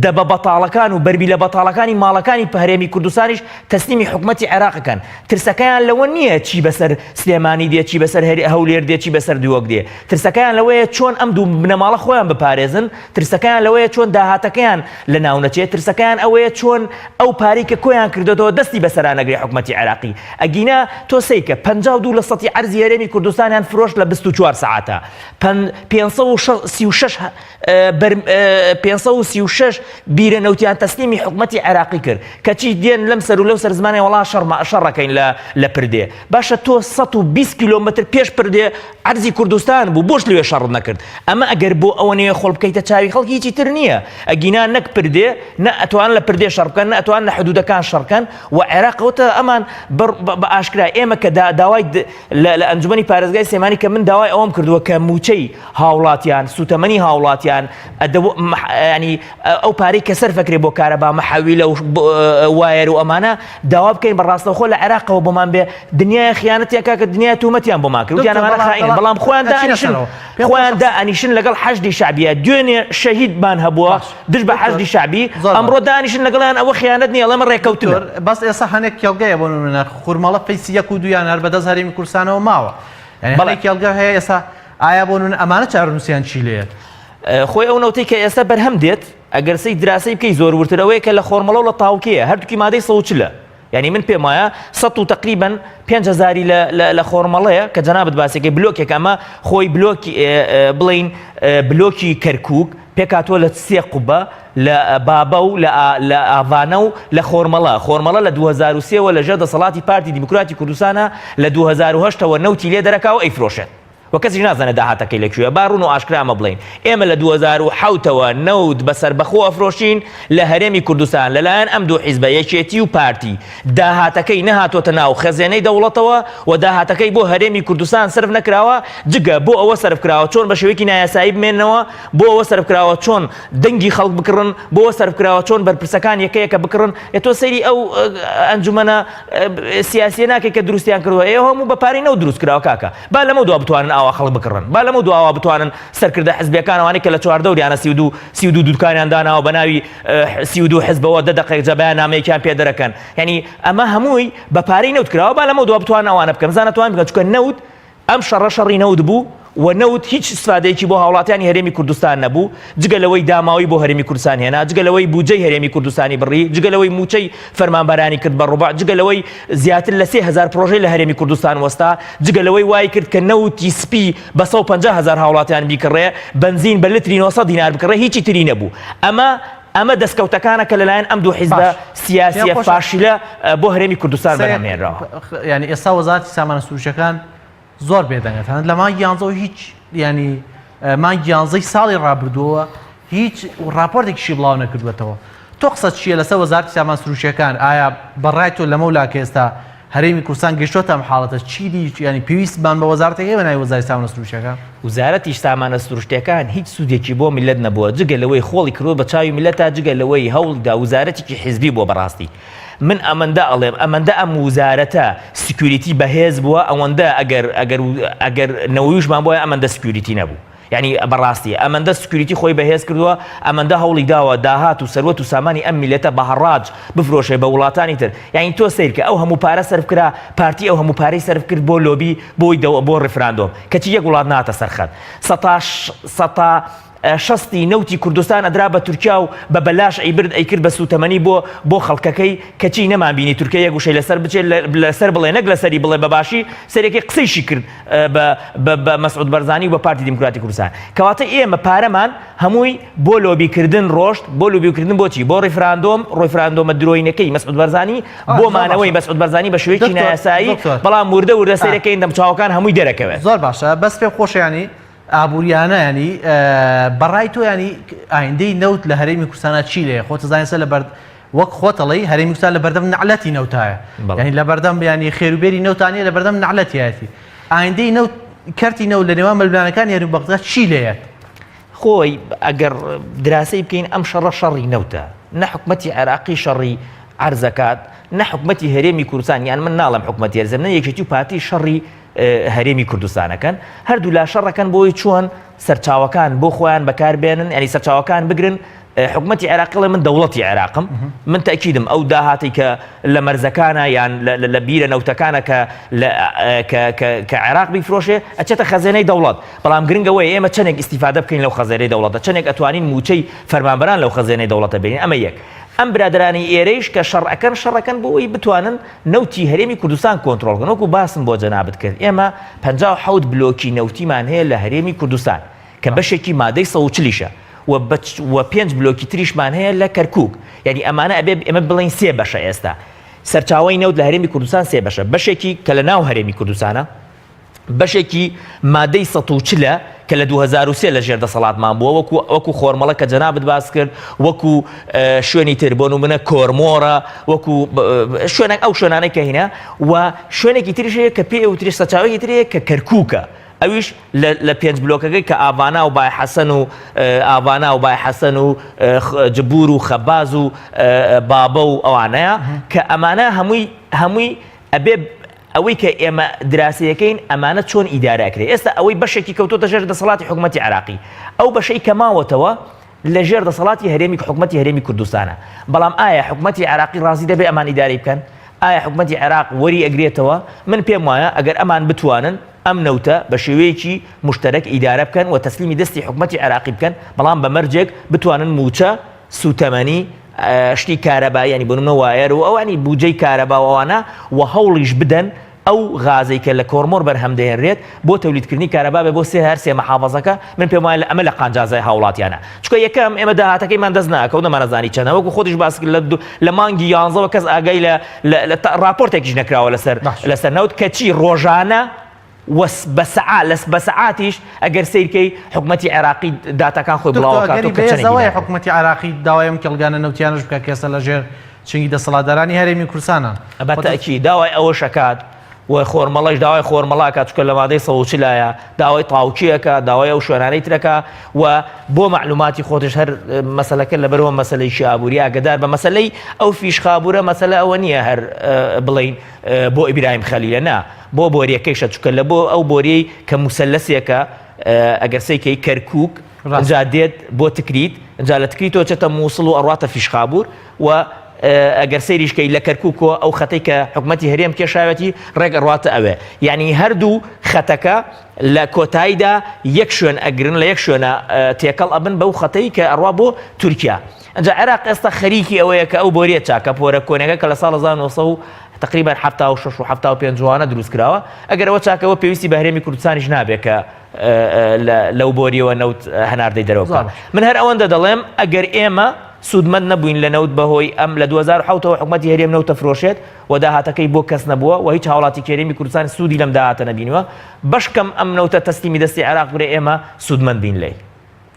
[SPEAKER 2] دەبە بەتاڵەکان و بەربی لە بەتاڵەکانی ماڵەکانی هەرێمی کوردستانیش تەسلیمی حکوومەتی عێراقەکەن ترسەکەیان لەوە نییە چی بەسەر سلێمانی دێ چی بەسەر هەولێر دێ چی بەسەر دیوەک دێ ترسەکەیان لەوەیە چۆن ئەم دوو بنەماڵە خۆیان بپارێزن ترسەکەیان لەوەیە چۆن داهاتەکەیان لە ناونەچێت ترسەکەیان ئەوەیە چۆن ئەو پارەی کە کۆیان کردەوە دەستی بەسەرانەگری حکوومەتی عێراقی ئەگینا تۆ سەیکە 52 لە سەتی عەرزی هەرێمی کوردستانیان فرۆش لە 24 ساعتە 536 بیرە نەوتیان تەسلیمی حکوومەتی عێراقی کرد کەچی دێن لەم سەر و لەو سەر زمانی وڵا شەڕەکەین لە پردێ باشە تۆ 120 کیلۆمەتر پێش پردێ عەرزی کوردستان بوو بۆش لەوێ شەڕ نەکرد ئەمە ئەگەر بۆ ئەوە نەیە خۆڵ بکەیتە چاوی خەڵکی هیچی تر نییە ئەگینا نەک پردێ نە ئەتوان لە پردێ شەڕ بکەن نە ئەتوان لە حدودەکان شەڕکەن و عێراقەوەتە ئەمان بە ئاشکرا ئێمە کە داوای لە ئەنجومەنی پارێزگای سلێمانی کە من داوای ئەوەم کردووە کە موچەی هاوڵاتیان سوتەمەنی هاوڵاتیان ینی ئەو پارەی کە سەرفەکرێ بۆ کارەبا مەحەویلە و وایر و ئەمانە داوا بکەین بەڕاستەوخۆ لە عێراقەوە بۆمان بێ دنیای خیانەتیان کاکە دنیای تومەتیان بۆمان کرد وتیان ئەمانە خائینن بەڵام خۆیان دائنیشن لەگەڵ حەشدی شعبیە دوێنێ شەهیدمان هەبووە دش بە حەشدی شعبی ئەمڕۆ دانیشن لەگەڵیان ئەوە خیانەت نییە ئەڵەمە ڕێکەوتنە
[SPEAKER 1] بەس ئێستا هەنێک کێڵگەیە بۆ نمونە خورمەڵە فەیسی 1 و 2 هەر بەدەست هەرێمی کوردستانەوە ماوە بەڵێ کێڵگە هەیە ئێستا ئایا بۆ نمونە ئەمانە چارەنووسیان چی لێت
[SPEAKER 2] خۆی ئەو نەوتەی کە ئێستا بەرهەم دێت ئەگەر سەی دراسی بکەی زۆر ورترەوەی کە لە خۆرمەڵە و لە تاوکەیە هەردووکی مادەی 140 یعنی من پێم وایە 100 و تقریبا 5,000 لە خۆرمەڵەیە کە جەنابەت باسێکی بلۆکێک ئەمە خۆی بڵین بلۆکی کەرکووک پێکاتوە لە سێ قوبە لە بابە و لە ئاڤانە و لە خۆرمەڵە لە 2003ەوە لەژێر دەسەڵاتی پارتی دیموکراتی کوردستانە لە 2008ەوە نەوتی لێ دەرەکاوە ئەیفرۆشێت و کەسی نازانێت داهاتەکەی لەکوێیە باڕون و ئاشکرامە بڵین ئێمە لە 2007ەوە نەوت بەسەر بەخۆ ئەفرۆشین لە هەرێمی کوردستان لەلایەن ئەم دوو حیزبە یەکێتی و پارتی داهاتەکەی نەهاتۆتە ناو خەزێنەی دەوڵەتەوە و داهاتەکەی بۆ هەرێمی کوردستان سرف نەکراوە جگە بۆ ئەوە سرف کراوە چۆن بە شێوەیەکی نایاسایی بمێننەوە بۆ ئەوە سرف کراوە چۆن دەنگی خەڵک بکڕن بۆ ئەوە سرف کراوە چۆن بەرپرسەکان یەکەیەکە بکڕن تۆ سەیری ئەو ئەنجومەنە سیاسیە ناکەی کە دروستیان کردووە ئێوە هەموو بە پارەی نەوت دروست کراوە کاکە با لەمە دووە بتوانن ئاوا خەڵک بکڕن با لەمە دواوە بتوانن سەرکردە حزبەکانەوەی کە لە 14 یانە 32 دوکانیان داناوە بەناوی 32 حزبەوە 10 دقیق جەبیان نامەیەکیان پێ دەرەکەن یعنی ئەمە هەمووی بە پارەی نەوت کراوە با لەمە دووە بتوانن ئەوانە بکەن زانەتوان بکەن چونکە نەوت ئەم شەڕی نەوت بوو و نەوت هیچ سفادەیەکی بۆ هاوڵاتیانی هەرێمی کوردستان نەبوو جگەلەوەی داماوی بۆ هەرێمی کوردستان هێنا جگەلەوەی بودجەی هەرێمی کوردستانی بڕی جگەلەوەی موچەی فەرمانبەرانی کرد بە ڕووبع جگەلەوەی زیاتر لە 3000 پرۆژەی لە هەرێمی کوردستان وەستا جگەلەوەی وای کرد کە نەوتی سپی بە 150,000 هاوڵاتیان بیکڕێ بنزین بە لتری 900 دینار بکڕێ هیچی تری نەبوو ئەمە دەستکەوتەکانە کە لەلایەن ئەم دوو حیزبە سیاسیە فاشلە بۆ هەرێمی کوردستان بەرهەمهێنراوە.
[SPEAKER 1] ینی ئێستا وەزارەتی سامانە سروشتەکان زۆر بێدەنگێت لە مانگی 11 هیچ ینی مانگی 11 ساڵی ڕابردووە هیچ راپۆرتێکیشی بڵاو نەکردوێتەوە. تۆ قسەت چییە لەسەر وەزارەتی سامان سروشتەکان؟ ئایا بەڕای تۆ لەمە وڵاتە ئێستا هەرێمی کوردستان گەیشتۆتە ئەم حاڵەتە چی ینی پێویستمان بە وەزارەتێکی بەناوی وەزارەتی سامانە سروشتەکان؟
[SPEAKER 2] وزارەتی سامانە سروشتەکان هیچ سوودێکی بۆ میلەت نەبووە جگەلەوەی خۆڵی کردووە بە چاوی میلەتە جگەلەوەی هەوڵدا وزارەتێکی حیزبی بۆ بەڕاستی. من ئەمەندە ئەڵێم ئەمەندە ئەم وزارەتە سکیوریتی بەهێز بووە ئەوەندە ئەگەر نەوەیشمان بۆیە ئەمەندە سکیوریتی نەبوو. یعنی بەڕاستی ئەمەندە سکیوریتی خۆی بەهێز کردووە ئەمەندە هەوڵی داوە داهات و سەروەت و سامانی ئەم میلەتە بە هەڕاج بفرۆشێ بە وڵاتانی تر. یعنی تۆ سیرکە ئەو هەموو پارە سەرف کرا پارتی ئەو هەموو پارەی سەرف کرد بۆ لۆبی بۆ ڕفراندۆم کەچی یەک وڵات ناتە سەرخەت 60 نەوتی کوردستان ئەدرا بە تورکیا و بە بەلاش ئەیکرد بە سوتەمەنی بۆ خەڵکەکەی کەچی نەمابینی تورکیا یەک وشەی لەسەر بچێت لەسەر بڵێ نەک لەسەری بڵێ بەباشی سەرێکی قسەیشی کرد بە مەسعود بەرزانی و بە پارتی دیموکراتی کوردستان کەواتە ئێمە پارەمان هەمووی بۆ لۆبیکردن ڕۆشت بۆ لۆبیکردن بۆچی بۆ ڕیفراندۆمە درۆینەکەی مەسعود بەرزانی بۆ مانەوەی مەسعود بەرزانی بە شوەیەکی نایاسایی بەڵام وردە سەیرەکەی دەمچاوەکان هەمووی دەرەکەوێت.
[SPEAKER 1] زۆر باشە بەس پێ خۆشیانی ئابوووریانە ینی بەڕای تۆ ینی ئایندەی نەوت لە هەرێمی کوردستانە چی لێ خۆتە زانسە لە بەرد وەک خۆتەڵی هەرێمی کوردستان لە بەردەم نەعلەتی نەوتایە ینی لە بەردەم ینی خێروبێری نەوتانیە لە بەردەم نەعلەتیەتی ئایندەی نەوت کەرتی نەوت لە نێوان مەلبانەکان یاری بەغداد چی لێیە؟
[SPEAKER 2] خۆی ئەگەر دراسی بکەین ئەم شەڕی نەوتە نە حکومەتی عێراقی شەڕی عەرزەکات نە حکومەتی هەرێمی کوردستان یان من ناڵم حکومەتی هەرزەم نە یەکێتی و پارتی شەڕی هەرێمی کوردستانەکەن هەردوو لا شەڕەکەن بۆی چۆن سەرچاوەکان بۆ خۆیان بەکاربێنن ینی سەرچاوەکان بگرن حکومەتی عێراقی من دەوڵەتی عێراقم من تەکیدم ئەو داهاتی کە لە مەرزەکانە یان لە بیرە نەوتەکانە کە عێراق بیفرۆشێ ئەچێتە خەزانەی دەوڵەت بەڵام گرنگەوەی ئێمە چەندێک ئیستیفادە بکەین لەو خەزانەی دەوڵەتە چەندێک ئەتوانین موچەی فەرمانبەران لەو خەزانەی دەوڵەتە بێنین ئەمە یەک. ئەم برادرانی ئێرەیش کە شەڕەکەن بۆ ئەوی بتوانن نەوتی هەرێمی کوردستان کۆنتڕۆڵکەن وەکو باسم بۆ جەنابەت کرد ئێمە 57 بلۆکی نەوتیمان هەیە لە هەرێمی کوردستان کە بەشێکی مادەی 140ە و 5 بلۆکی تریشمان هەیە لە کەرکووک یعنی ئەمانە ئەبێ ئێمە بڵین 3 بەشە ئێستا سەرچاوی نەوت لە هەرێمی کوردستان 3 بەشە بەشێکی کە لە ناو هەرێمی کوردستانە بەشێکی مادەی 140 کە لە 2003 لە ژێر دەسەڵاتمان بووە وەکو خۆرمەڵە کە جەنابەت باس کرد وەکو شوێنی تر بۆ نمونە کۆرمۆرە وەکو شوێنێک ئەو شوێنانەی کە هینە و شوێنێکی تریشەیە کە پێ و تریش سەرچاوەیەکی ترەیە کە کەرکووکە ئەویش لە 5 بلۆکەکەی کە ئاڤانا و بای حەسەن و جبور و خەباز و بابە و ئەوانەیە کە ئەمانە هەمووی ئەبێ ئەوەی کە ئێمە دراسەکەین ئەمانە چۆن ئیدارەکرێت ئێستا ئەوەی بەشێکی کەوتۆتە ژێر دەسەڵاتی حکومەتی عێراقی ئەو بەشەی کە ماوەتەوە لە ژێر دەسەڵاتی حکومەتی هەرێمی کوردستانە بەڵام ئایا حکومەتی عێراقی ڕازی دەبێ ئەمان ئیداری بکەن ئایا حکومەتی عێراق وەری ئەگرێتەوە من پێم وایە ئەگەر ئەمان بتوانن ئەم نەوتە بە شێوەیەکی مشتەرەک ئیدارە بکەن و تەسلیمی دەستی حکومەتی عێراقی بکەن بەڵام بە مەرجێک بتوانن موچە سوتەمەنی شتی کارەبا ینی بۆ نمونە وایەر و ئەوانی بودجەی کارەبا ئەوانە و هەوڵیش بدەن ئەو غازەی کە لە کۆرمۆر بەرهەم دەهێنرێت بۆ تەولیدکردنی کارەبا بێ بۆ هەر سێ مەحافەزەکە من پێم وایە ئەمە لە قانجازای هاوڵاتیانە چونکە یەکەم ئێمە داهاتەکەیمان دەست ناکەوت نەمانەزانی چەندە وەکو خۆتیش باس کرد لە مانگی 11 کەس ئاگای لە راپۆرتێکیش نەکراوە لەسەر نەوت کەچی ڕۆژانە بە سەعاتیش ئەگەر سیرکەی حکومەتی عێراقی داتەکان خۆی
[SPEAKER 1] بڵاوکاتەوەی حکومەتی عێراقی داوایم کەڵگانە نەوتیانش بکە کێسە لە ژێر چنگی دەسەڵاتدارانی هەرێمی کوردستانە
[SPEAKER 2] بەتەکی داوای ئەوە شکات و خۆرمەڵەش داوای خۆرمەڵاکات چکە لە مادەی 140 داوای تاوچیەکە داوای ئەو شوێنانەی ترەکە و بۆ معلوماتی خۆتش هەر مەسەلەکە لەبەرەوە مەسەلەی شابووری ئاگدار بە مەسەلەی ئەو فیشخابورە مەسەلە ئەوە نییە هەر بڵین بۆ ئیبراهیم خەلیلە نا بۆ بۆریەکەیشە چکە لە بۆ ئەو بۆریەی کە موسەلەسێکە ئەگەر سەیکەی کەرکووک ئەجا دێت بۆ تکریت ئەجا لە تکریتەوە چێتە مووسڵ و ئەڕاتە فیشخابور و ئەگەر سەیریشکەی لە کەرکووکۆ ئەو خەتەی کە حکومەتی هەرێم کێشاوەتی ڕێک ڕاتە ئەوێ یعنی هەردوو خەتەکە لە کۆتاییدا یەک شوێن ئەگرن لە یەک شوێنە تێکەڵ ئەبن بەو خەتەی کە ئەڕوا بۆ تورکیا ئەنجا عێراق ئێستا خەریکی ئەوەیە کە ئەو بۆریە چاکە پۆرە کۆنەکە کە لە ساڵ 1970 تقریبا 76 و 75 دروست کراوە ئەگەر ئەوە چاکەوە پێویستی بە هەرێمی کوردستانیش نابێت کە لەو بۆریەوە نەوت هەناردەی دەرەوە من هەر ئەوەندە دەڵێم ئەگەر ئێمە سوودمەند نەبووین لە نەوت بەهۆی ئەم لە 2007ەوە حکومەتی هەرێم نەوتە فرۆشێت و داهاتەکەی بۆ کەس نەبووە و هیچ هاوڵاتی هەرێمی کوردستان سوودی لەم داهاتە نەبینەوە بەشکەم ئەم نەوتە تەسلیمی دەستی عێراق بێ ئێمە سوودمەند بین لێی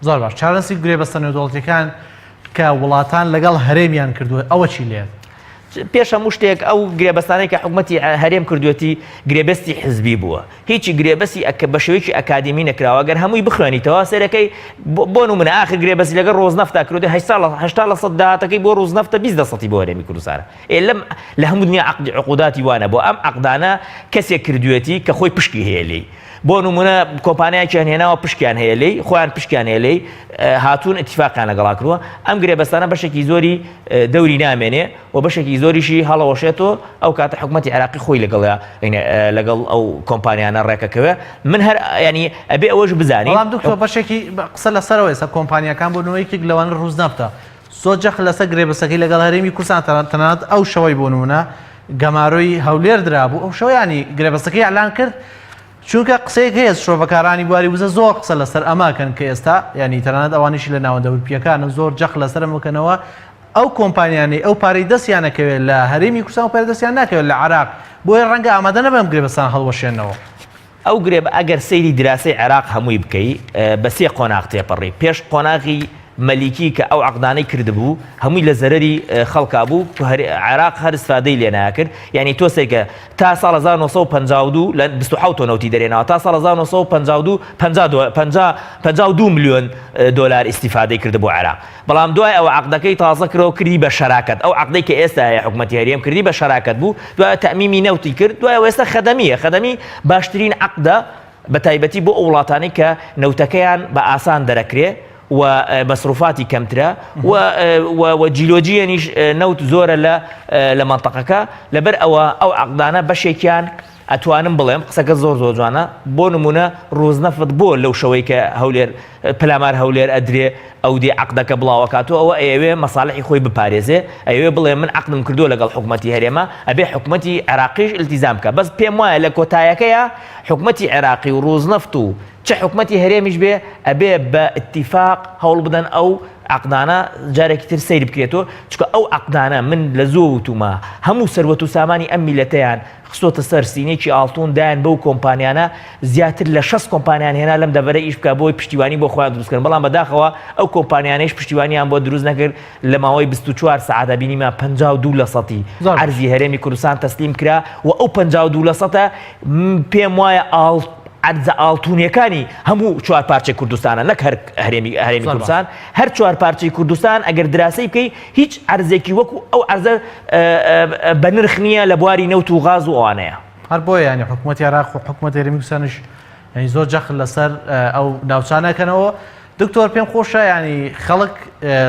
[SPEAKER 1] زۆر باش چارەنسی گرێ بەستە نێودوڵەتیەکان کە وڵاتان لەگەڵ هەرێمیان کردووە ئەوە چی لێت
[SPEAKER 2] پێش هەموو شتێک ئەو گرێبەستانەی کە حکومەتی هەرێم کردوێتی گرێبەستی حزبی بووە هیچی گرێبەسی بە شێوەیەکی ئەکادمی نەکراوە گەر هەمووی بخوێنیتەوە سەرەکەی بۆ نمونە ئاخر گرێبەسی لەگەڵ ڕۆزنەفتا کردوێ 80% داهاتەکەی بۆ ڕۆزنەفتە 20% بۆ هەرێمی کوردستانە لەم لە هەموو دنیا عەقدی عقوداتی وانە بۆ ئەم عەقدانە کەسێک کردوێتی کە خۆی پشکی هەیە لێی بۆ نمونە کۆمپانیایەکیان هێناوە پشکیان هەیە لێی خۆیان پشکیان هەیە لێی هاتوون اتفاقیان لەگەڵا کردووە ئەم گرێبەستانە بەشێکی زۆری دەوری نامێنێ و بەشێکی زۆریشی هەڵەوەشێتەوە ئەو کاتە حکومەتی عێراقی خۆی لەگەڵ ئەو کۆمپانیانە ڕێکەکەوێ من هەر ینی ئەبێ ئەوەش بزانین
[SPEAKER 1] بەڵام دکتۆر بەشێکی قسە لەسەرەوە ئێستا کۆمپانیەکان بۆ نوەیەکی لەوانە ڕوز نەفتە زۆر جەخ لەسەر گرێبەستەکەی لەگەڵ هەرێمی کوردستان تەنانەت ئەو شەوەی بۆ نمونە گەماڕۆی هەولێر درابوو ئەو شەوەیانی گرێبەستەکەی ئەعلان کرد چونکە قسەیەک هەیە شۆڤەکارانی بواری وزە زۆر قسە لەسەر ئەماکەن کە ئێستا ینی تەنانەت ئەوانیشی لە ناوەندە وروپیەکانە زۆر جەخ لەسەرم بکەنەوە ئەو کۆمپانیانەی ئەو پارەی دەستیان نەکەوێت لە هەرێمی کوردستان و پارەی دەستیان ناکەوێت لە عێراق بۆیە ڕەنگە ئامادە نەبن گرێبەستان هەڵوەشێنەوە
[SPEAKER 2] ئەو گرێبە ئەگەر سەیری دراسی عێراق هەمووی بکەی بە سێ قۆناغ تێپەڕی پێش قۆناغی مەلیکی کە ئەو عەقدانەی کردبوو هەمووی لە زەرەری خەڵکا بوو عێراق هەر استفادەی لێ ناکرد یعنی تۆسێکە تا ساڵ 1952 لە 27 نەوتی دەرێنەوە تا ساڵ 1952 میلیۆن دۆلار ئیسیفادەی کرد بۆ عێراق بەڵام دوای ئەو عەقدەکەی تازە کرەوە کردی بە شەراکەت ئەو عەقدەی کە ئێستا هەیە حکومەتی هەرێم کردی بە شەراکەت بوو دوای تەئمیمی نەوتی کرد دوای ئێستا خەدەمی باشترین عەقدە بە تایبەتی بۆ ئەو وڵاتانی کە نەوتەکەیان بە ئاسان دەرەکرێ و مەسروفاتی کەمترە و جیلۆجیەنیش نەوت زۆرە لە مەنتەقەکە لەبەر ئەو عەقدانە بەشێکیان ئەتوانم بڵێم قسەکە زۆر جوانە بۆ نمونە ڕۆزنەفت بۆ لەو شەوەی کە هەولێر پلامار هەولێر ئەدرێ ئەو دێ عەقدەکە بڵاوەکاتەوە ئەوە ئەوێ مەساڵحی خۆی بپارێزێ ئەوێ بڵێ من عەقدم کردووە لەگەڵ حکومەتی هەرێمە ئەبێ حکومەتی عێراقیش التیزام بکە بەس پێم وایە لە کۆتایەکەیە حکومەتی عێراقی و ڕۆزنەفت و چه حکومەتی هەرێمیش بێ ئەبێ بە اتفاق هەوڵ بدەن ئەو عەقدانە جارێکی تر سەیر بکرێتەوە چونکە ئەو عەقدانە من لە زۆر وتومە هەموو سەروەت و سامانی ئەم میلەتەیان خستۆتە سەر سینێکی ئاڵتوون دایان بەو کۆمپانیانە زیاتر لە 6 کۆمپانیان هێنا لەم دەبەرە ئیش بکە بۆی پشتیوانی بۆ خۆیان دروستکردن بەڵام بەداخەوە ئەو کۆمپانیانەیش پشتیوانیان بۆ دروست نەکرد لە ماوەی 24 سەعاتە بینیمە 52% عەرزی هەرێمی کوردستان تەسلیم کرا و ئەو 52% پێم وایە عەرزە ئاڵتوونیەکانی هەموو چوار پارچەی کوردستانە نەک هەرێمی کوردستان هەر چوار پارچەی کوردستان ئەگەر دراسی بکەی هیچ عەرزێکی وەکو ئەو عەرزە بە نرخ نییە لە بواری نەوت و غاز و ئەوانەیە
[SPEAKER 1] هەر بۆیە ینی حکومەتی عێراق و حکومەتی هەرێمی کوردستانیش ینی زۆر جەخ لەسەر ئەو ناوچانەکەنەوە دکتۆر پێم خۆشە ینی خەڵک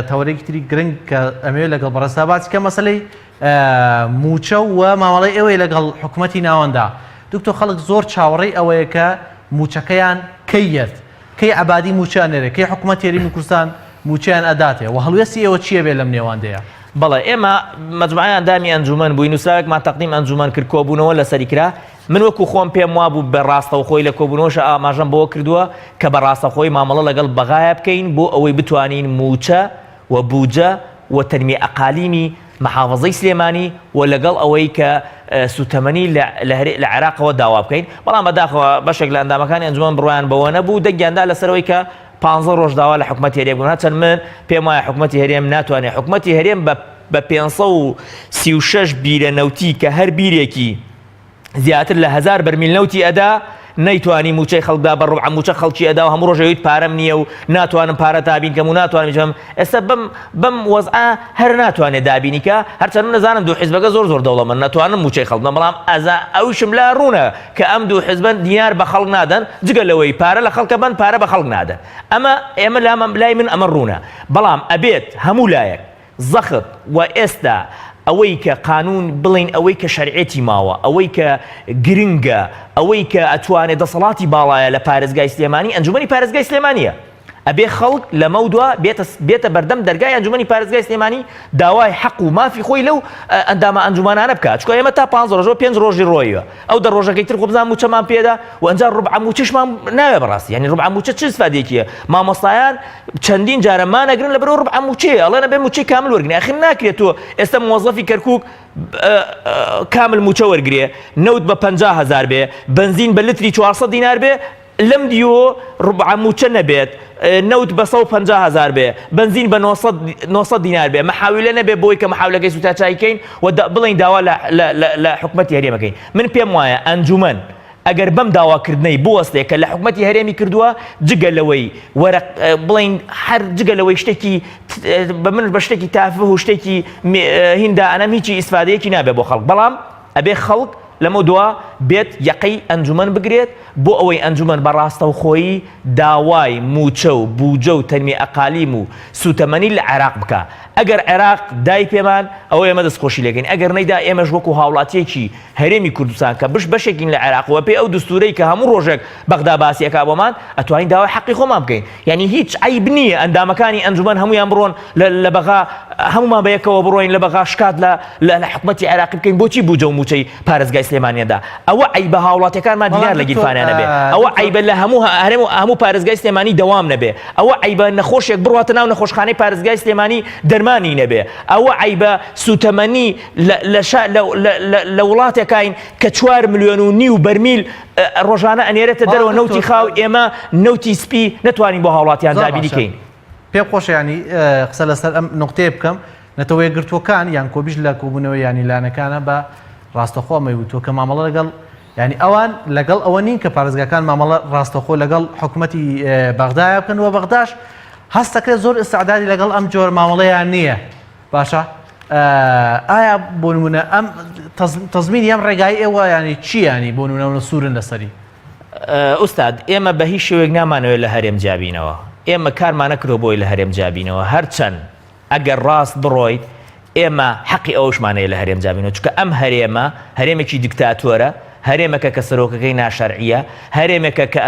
[SPEAKER 1] تەورێکی تری گرنگ کە ئەمەوێت لەگەڵ بەڕێساباتی کە مەسەلەی موچە و مامەڵەی ئەوەی لەگەڵ حکومەتی ناوەندا دکتۆر خەڵک زۆر چاوەڕێی ئەوەیە کە موچەکەیان کەیەت کەی عەبادی موچیان نێرێ کەی حکومەتی هەرێمی کوردستان موچیان ئەداتێ و هەڵوێستی ئێوە چییە بێ لەم نێواندەیە
[SPEAKER 2] بەڵێ ئێمە مەجموعەی ئەندامی ئەنجومەن بووین نووسراوێکمان تەقدیم ئەنجومەن کرد کۆبوونەوە لەسەری کرا من وەکو خۆم پێم وابوو بەڕاستەوخۆی لە کۆبوونەوەش ئاماژەم بۆ کردووە کە بەڕاستەخۆی مامەڵە لەگەڵ بەغایە بکەین بۆ ئەوەی بتوانین موچە و بوجە و تەنمی ئەقالیمی محافظەی سلێمانی و لەگەڵ ئەوەی کە سوتەمەنی لە عێراقەوە داوا بکەین بەڵام بەداخەوە بەشێک لە ئەندامەکانی ئەنجومەن بڕوایان بەوە نەبوو دەگیاندا لەسەرەوەی کە 15 ڕۆژ داوا لە حکومەتی هەرێم بوون هەرچەند من پێم وایە حکومەتی هەرێم ناتوانێت حکومەتی هەرێم بە 536 بیرە نەوتی کە هەر بیرێکی زیاتر لە 1000 بەرمیل نەوتی ئەدا نەیتوانی موچەی خەڵکدا بە ڕوع موچە خەڵکی ئەدا و هەموو ڕۆژەوەیت پارەم نییە و ناتوانم پارە تابین کەم و ناتوانم جەم ئێستا بەم وەزعە هەر ناتوانێت دابینیکە هەرچەند نەزانم دوو حیزبەکە زۆر دەوڵەمەند ناتوانم موچەی خەڵکدە بەڵام ئەوشم لا ڕوونە کە ئەم دوو حیزبەن دیار بە خەڵک نادەن جگە لەوەی پارە لە خەڵکە بن پارە بە خەڵک نادەن ئێمە لای من ئەمە ڕوونە بەڵام ئەبێت هەموو لایەک زەخت و ئێستا ئەوەی کە قانون بڵین ئەوەی کە شەرعێتی ماوە ئەوەی کە گرنگە ئەوەی کە ئەتوانێت دەسەڵاتی باڵایە لە پارێزگای سلێمانی ئەنجومەنی پارێزگای سلێمانیە ئەبێ خەڵک لە مەودووە بێتە بەردەم دەرگای ئەنجومەنی پارێزگای سلێمانی داوای حەق و مافی خۆی لەو ئەندامە ئەنجومانانە بکات چکە ئێمە تا 5 ڕۆژەوە 5 ڕۆژی ڕۆیوە ئەو دە ڕۆژەکەی تر خۆ بزانم موچەمان پێدا و ئەنجا ڕوبع موچەشمان ناوێ بەڕاستی یعنی ڕوبع موچە چ سفادێکیە مامۆستایان چەندین جارە مانەگرن لەبەرەوە ڕوبع موچەیە ئەڵێ نەبێ موچەی کامل وەرگرنی ئاخر ناکرێت تۆ ئێستا مۆزەفی کەرکووک کامل موچە وەرگرێ نەوت بە 50,000 بێ بنزین بە لتری 400 دینار بێ لەم دیوە ڕوبع موچە نەبێت نەوت بە 150,000 بێ بنزین بە 900 دینار بێ مەحاولە نەبێ بۆی کە مەحاولەکەی سوتا چایکەین و بڵین داوا لە حکومەتی هەرێمەکەین من پێم وایە ئەنجومەن ئەگەر بەم داواکردنەی بوەستێ کە لە حکومەتی هەرێمی کردووە جگە لەوەی وەرە بڵین هەر جگە لەوەی شتێکی بە من بە شتێکی تافه و شتێکی هیندا ئەنەم هیچی ئیسفادەیەکی نابێ بۆ خەڵک بەڵام ئەبێ خەڵک لەمە دووە بێت یەقەی ئەنجومەن بگرێت بۆ ئەوەی ئەنجومەن بەڕاستە و خۆیی داوای موچە و بوجە و تەنمی ئەقالیم و سوتەمەنی لە عێراق بکە ئەگەر عێراق دای پێمان ئەوە ئێمە دەستخۆشی لەکەین ئەگەر نەیدا ئێمەش وەکو هاوڵاتیەکی هەرێمی کوردستان کە بەشێکین لە عێراقەوە پێی ئەو دستورەی کە هەموو ڕۆژێک بەغدا باسیەکە بۆمان ئەتوانین داوای حەقی خۆمان بکەین یعنی هیچ عیب نییە ئەندامەکانی ئەنجومەن هەمویان بڕۆن لە بەغا هەمومان بەیەکەوە بڕۆین لە بەغا شکات لە حکومەتی عێراقی بکەین بۆچی بوجە و موچەی پارێزگای سلێمانیەدا ئەوە عیبە هاوڵاتیەکانمان دیار لە گیرفانیان نەبێ ئەوە عیبە لە هەموو پارێزگای سلێمانی دەوام نەبێ ئەوە عیبە نەخۆشێک بڕاتە ناو نەخۆشخانەی پارێزگای سلێمانی دەرمانی نەبێ ئەوە عیبە سوتەمەنی لە وڵاتێکین کە 4 ملیۆن و نیو بەرمیل ڕۆژانە ئەنێرێتە دەرەوە نەوتی خاو ئێمە نەوتی سپی نەتوانین بۆ هاوڵاتیان دابینی بکەین
[SPEAKER 1] پێم خۆشە ینی قسە لەسەر ئەم نقطەیە بکەم نەتەوەی گرتوەکان یان کۆبیش لە کۆبوونەوەی ینی لانەکانە بە ڕاستەخۆمەی وتۆ کە مامەڵە لەگەڵ ینی ئەوان لەگەڵ ئەوە نین کە پارێزگاکان مامەڵە ڕاستەخۆ لەگەڵ حکوومەتی بەغدایە بکەن وە بەغداش هەستەکرێت زۆر ئستعدادی لەگەڵ ئەم جۆر مامەڵەیان نییە باشە ئایا بۆ نمونە ئەم تەزمینی ئەم ڕێگای ئێوە ینی چی ینی بۆ نمونە سوورن لەسەری
[SPEAKER 2] ئوستاد ئێمە بە هیچ شێوەیەک نامانەوێت لە هەرێم جیابینەوە ئێمە کارمان نەکرۆ بۆی لە هەرێم جیابینەوە هەرچەند ئەگەر ڕاست بڕۆیت ئێمە حەقی ئەوشمانەیە لە هەرێم جیابینەوە چونکە ئەم هەرێمە هەرێمێکی دیکتاتۆرە هەرێمەکە کە سەرۆکەکەی ناشەرعیە هەرێمێکە کە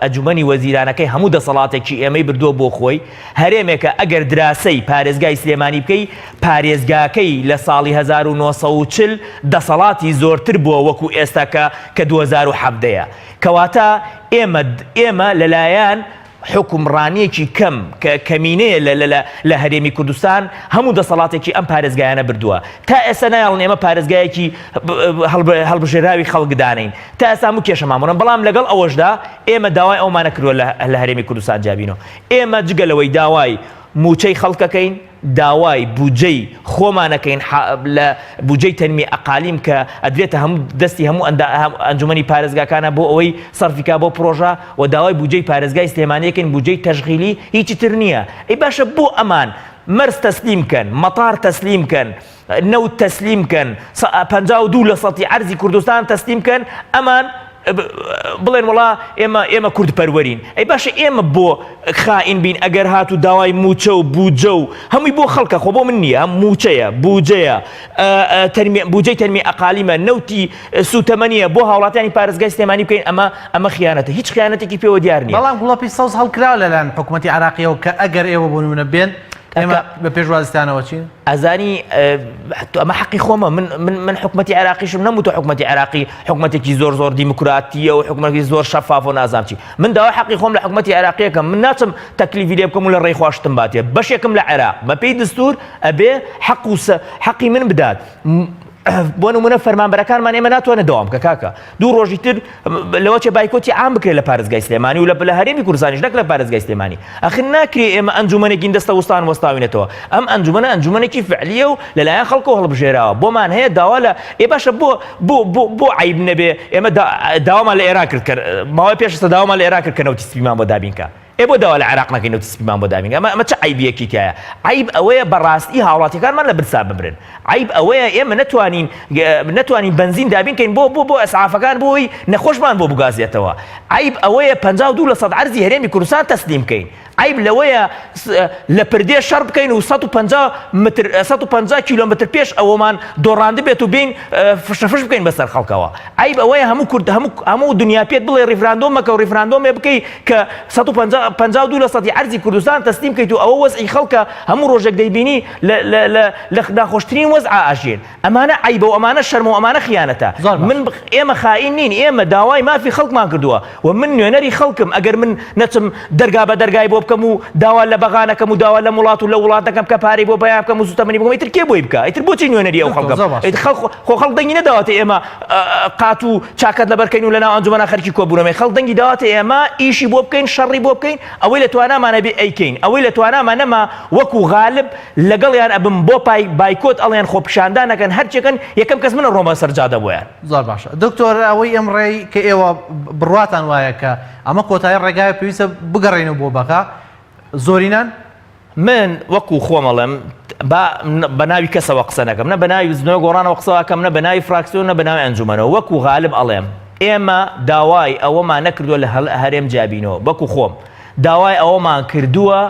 [SPEAKER 2] ئەنجومەنی وەزیرانەکەی هەموو دەسەڵاتێکی ئێمەی بردووە بۆ خۆی هەرێمێکە ئەگەر دراسەی پارێزگای سلێمانی بکەی پارێزگاکەی لە ساڵی 1940 دەسەڵاتی زۆرتر بووە وەکو ئێستاکە کە 2017ەیە کەواتە ئێمە لەلایەن حکومڕانیەکی کەم کە کەمینەیە لە هەرێمی کوردستان هەموو دەسەڵاتێکی ئەم پارێزگایانە بردووە تا ئێستا نایڵن ئێمە پارێزگایەکی هەڵبژێراوی خەڵکدانین تا ئێستا هەموو کێشەمامڕن بەڵام لەگەڵ ئەوەشدا ئێمە داوای ئەومانە کردووە لە هەرێمی کوردستان جیابینەوە ئێمە جگەلەوەی داوای موچەی خەڵکەکەین داوای بودجەی خۆمانەکەین لە بودجەی تەنمی ئەقالیم کە ئەدرێتە هەموو دەستی هەموو ئەنجومەنی پارێزگاکانە بۆ ئەوەی سەرفیکا بۆ پرۆژە و داوای بودجەی پارێزگای سلێمانیەکەین بودجەی تەشغیلی هیچی تر نییە ئەی باشە بۆ ئەمان مەرز تەسلیم کەن مەتار تەسلیم کەن نەوت تەسلیم کەن 52% عەرزی کوردستان تەسلیم کەن ئەمان بڵێن وڵا ئێمە کورد پەروەرین ئەی باشە ئێمە بۆ خائین بین ئەگەر هاتو داوای موچە و بوجە و هەمووی بۆ خەڵکە خۆ بۆ من نییە موچەیە بوجەیە بوجەی تەنمی ئەقالیمە نەوتی سوتەمەنیە بۆ هاوڵاتیانی پارێزگای سلێمانی بکەین ئەمە خیانەتە هیچ خیانەتێکی پێوە دیار نییە
[SPEAKER 1] بەڵام گوڵەپی سەوز هەڵکراوە لەلایەن حکوومەتی عێراقیەوە کە ئەگەر ئێوە بۆ نمونە بێن ئێمە بە پێشوازستانەوە چین
[SPEAKER 2] ئەزانی ئەمە حەقی خۆمە من حکوومەتی عێراقیشم نەموتە حکوومەتی عێراقی حکوومەتێکی زۆر دیموکراتیە و حکوومەتی زۆر شەفاف و نازام چی من داوای حەقی خۆم لە حکوومەتی عێراقیەکەم من ناچم تەکلیفی لێ بکەم و لە ڕێی خواشتم باتێ بەشێکم لە عێراق بەپێی دستور ئەبێ حەقی من بدات بۆ نمونە فەرمانبەرەکانمان ئێمە ناتوانێت دەوام کە کاکە دوو ڕۆژی تر لەوەچێ بایکۆتی عام بکرێت لە پارێزگای سلێمانی و لە هەرێمی کوردستانیش نەک لە پارێزگای سلێمانی ئەخر ناکرێت ئێمە ئەنجومەنێکی دەستە وستان وەستاوینێتەوە ئەم ئەنجومەنێکی فعلیە و لەلایەن خەڵکەوە هەڵبژێراوە بۆمان هەیە داوا لە ئێ باشە بۆ عیب نەبێ ئێمە داوامان لە ئێران کرد ماوەی پێشەستا داوامان لە ئێران کرد کە نەوتی سپیمان بۆ دابینکە بۆ داوا لە عێراق نەکەین و تسبیمان بۆ دامین ئەمە چه عیبیەکی تایە عیب ئەوەیە بەڕاستی هاوڵاتیەکانمان لە برسا ببرن عیب ئەوەیە ئێمە نەتوانین بنزین دابینکەین بۆ ئەسعافەکان بۆی نەخۆشمان بۆ بگازێتەوە عیب ئەوەیە 52% عەرزی هەرێمی کوردستان تەسلیم بکەین عیب لەوەیە لە پردێ شەڕ بکەین و 150 کیلۆمتر پێش ئەوەمان دۆڕاندە بێت و بین فشەفش بکەین بەسەر خەڵکەوە عیب ئەوەیە هەموو دنیا پێت بڵێ ڕیفراندۆمەکە و ڕیفراندۆمێ بکەی کە 152% عەرزی کوردستان تەسلیم بکەیت و ئەوە وەزعی خەڵکە هەموو ڕۆژێک دەیبینی لە ناخۆشترین وەزع ئاژێن ئەمانە عیبە و ئەمانە شەرم و ئەمانە خیانەتە ئێمە خائین نین ئێمە داوای مافی خەڵکمان کردووە و من نوێنەری خەڵکم ئەگەر من نەچم دەرگا بە دەرگای بۆ بکەم و داوا لە بەغانەکەم و داوا لە وڵات و لە وڵات دەکەم کە پارەی بۆ بەیان بکەم و زوتەمەنی بکەم ئیتر کێ بۆی بکە ئیتر بۆچی نوێنەری ئەو خەڵکە خۆ خەڵک دەنگی نەداوەتە ئێمە قات و چاکەت لەبەرکەین و لەناو ئەنجومەنە خەرکی کۆبوونەوەی خەڵک دەنگی داوەتە ئێمە ئیشی بۆ بکەین شەڕی بۆ بکەین ئەوەی لە توانامانە بێ ئەیکەین ئەوەی لە توانامانەما وەکو غالب لەگەڵیان ئەبم بۆ بایکۆت ئەڵێن خۆپیشاندان نەکەن هەرچێکن یەکەم کەس منە ڕۆمە سەرجادە بۆیان
[SPEAKER 1] زۆر باشە دکتۆر ئەوەی ئەمڕێی کە ئێوە بڕواتان وایە کە ئەمە کۆتایی ڕێگای پێویستە بگەڕێنەوە بۆ بەکە زۆرینان
[SPEAKER 2] من وەکو خۆمەڵم بە ناوی کەسەوە قسە نەکەم نە بە ناوی زنەوە گۆڕانەوە قسەوەکەم نە بە ناوی فراکسیۆن نە بە ناوی ئەنجومەنەوە وەکو غالب ئەڵێم ئێمە داوای ئەوەمان نەکردووە لە هەرێم جابینەوە بەکو خۆم داوای ئەوەمان کردووە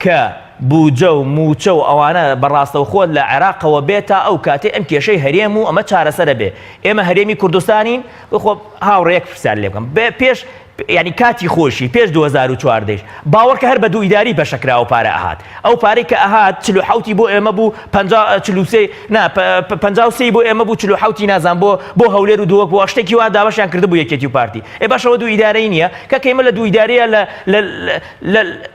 [SPEAKER 2] کە بوجە و موچە و ئەوانە بەڕاستەوە خۆت لە عێراقەوە بێتە ئەو کاتێ ئەم کێشەی هەرێم و ئەمە چارەسەرە بێ ئێمە هەرێمی کوردستانین خۆ هاوڕێیەک پرسیار لێ بکەم پێش ینی کاتی خۆشی پێش 2014 باوەڕکە هەر بە دوو ئیداری بەشەکراوە پارە ئەهات ئەو پارەی کە ئەهات 47 بۆ ئێمە بوو 53 بۆ ئێمە بوو 47 نازان بۆ هەولێر و دووەک بۆ شتێکی وا دابەشیان کرده بوو یەکێتی و پارتی باشەوە دوو ئیدارەی نییە کە کەمە لە دوو ئیدارەیە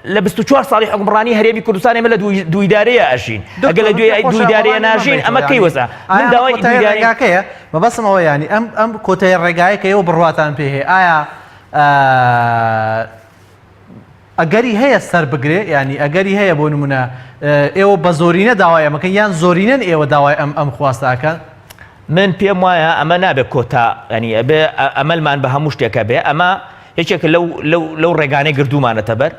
[SPEAKER 2] لە 24 ساڵی حکومڕانی هەرێمی کوردستان ئێمە لە دوو ئیدارەیە ئەژین ئەگەر لە دوو ئیدارەیە ناژین ئەمە کەی وەزە من داوای
[SPEAKER 1] ڕێگاکەیە مەبەستمەوە ینی ئەم کۆتایی ڕێگایە کە ئێوە بڕواتان پێ هەیە ئایا ئەگەری هەیە سەر بگرێ ینی ئەگەری هەیە بۆ نمونە ئێوە بە زۆرینە داوای ئەمەکەن یان زۆرینەن ئێوە داوای ئەم خواستاکەن
[SPEAKER 2] من پێم وایە ئەمە نابێت کۆتا ینی ئەبێ ئەمەلمان بە هەموو شتێکە بێ ئەمە یەکێکە لەو ڕێگانەی گردومانەتە بەر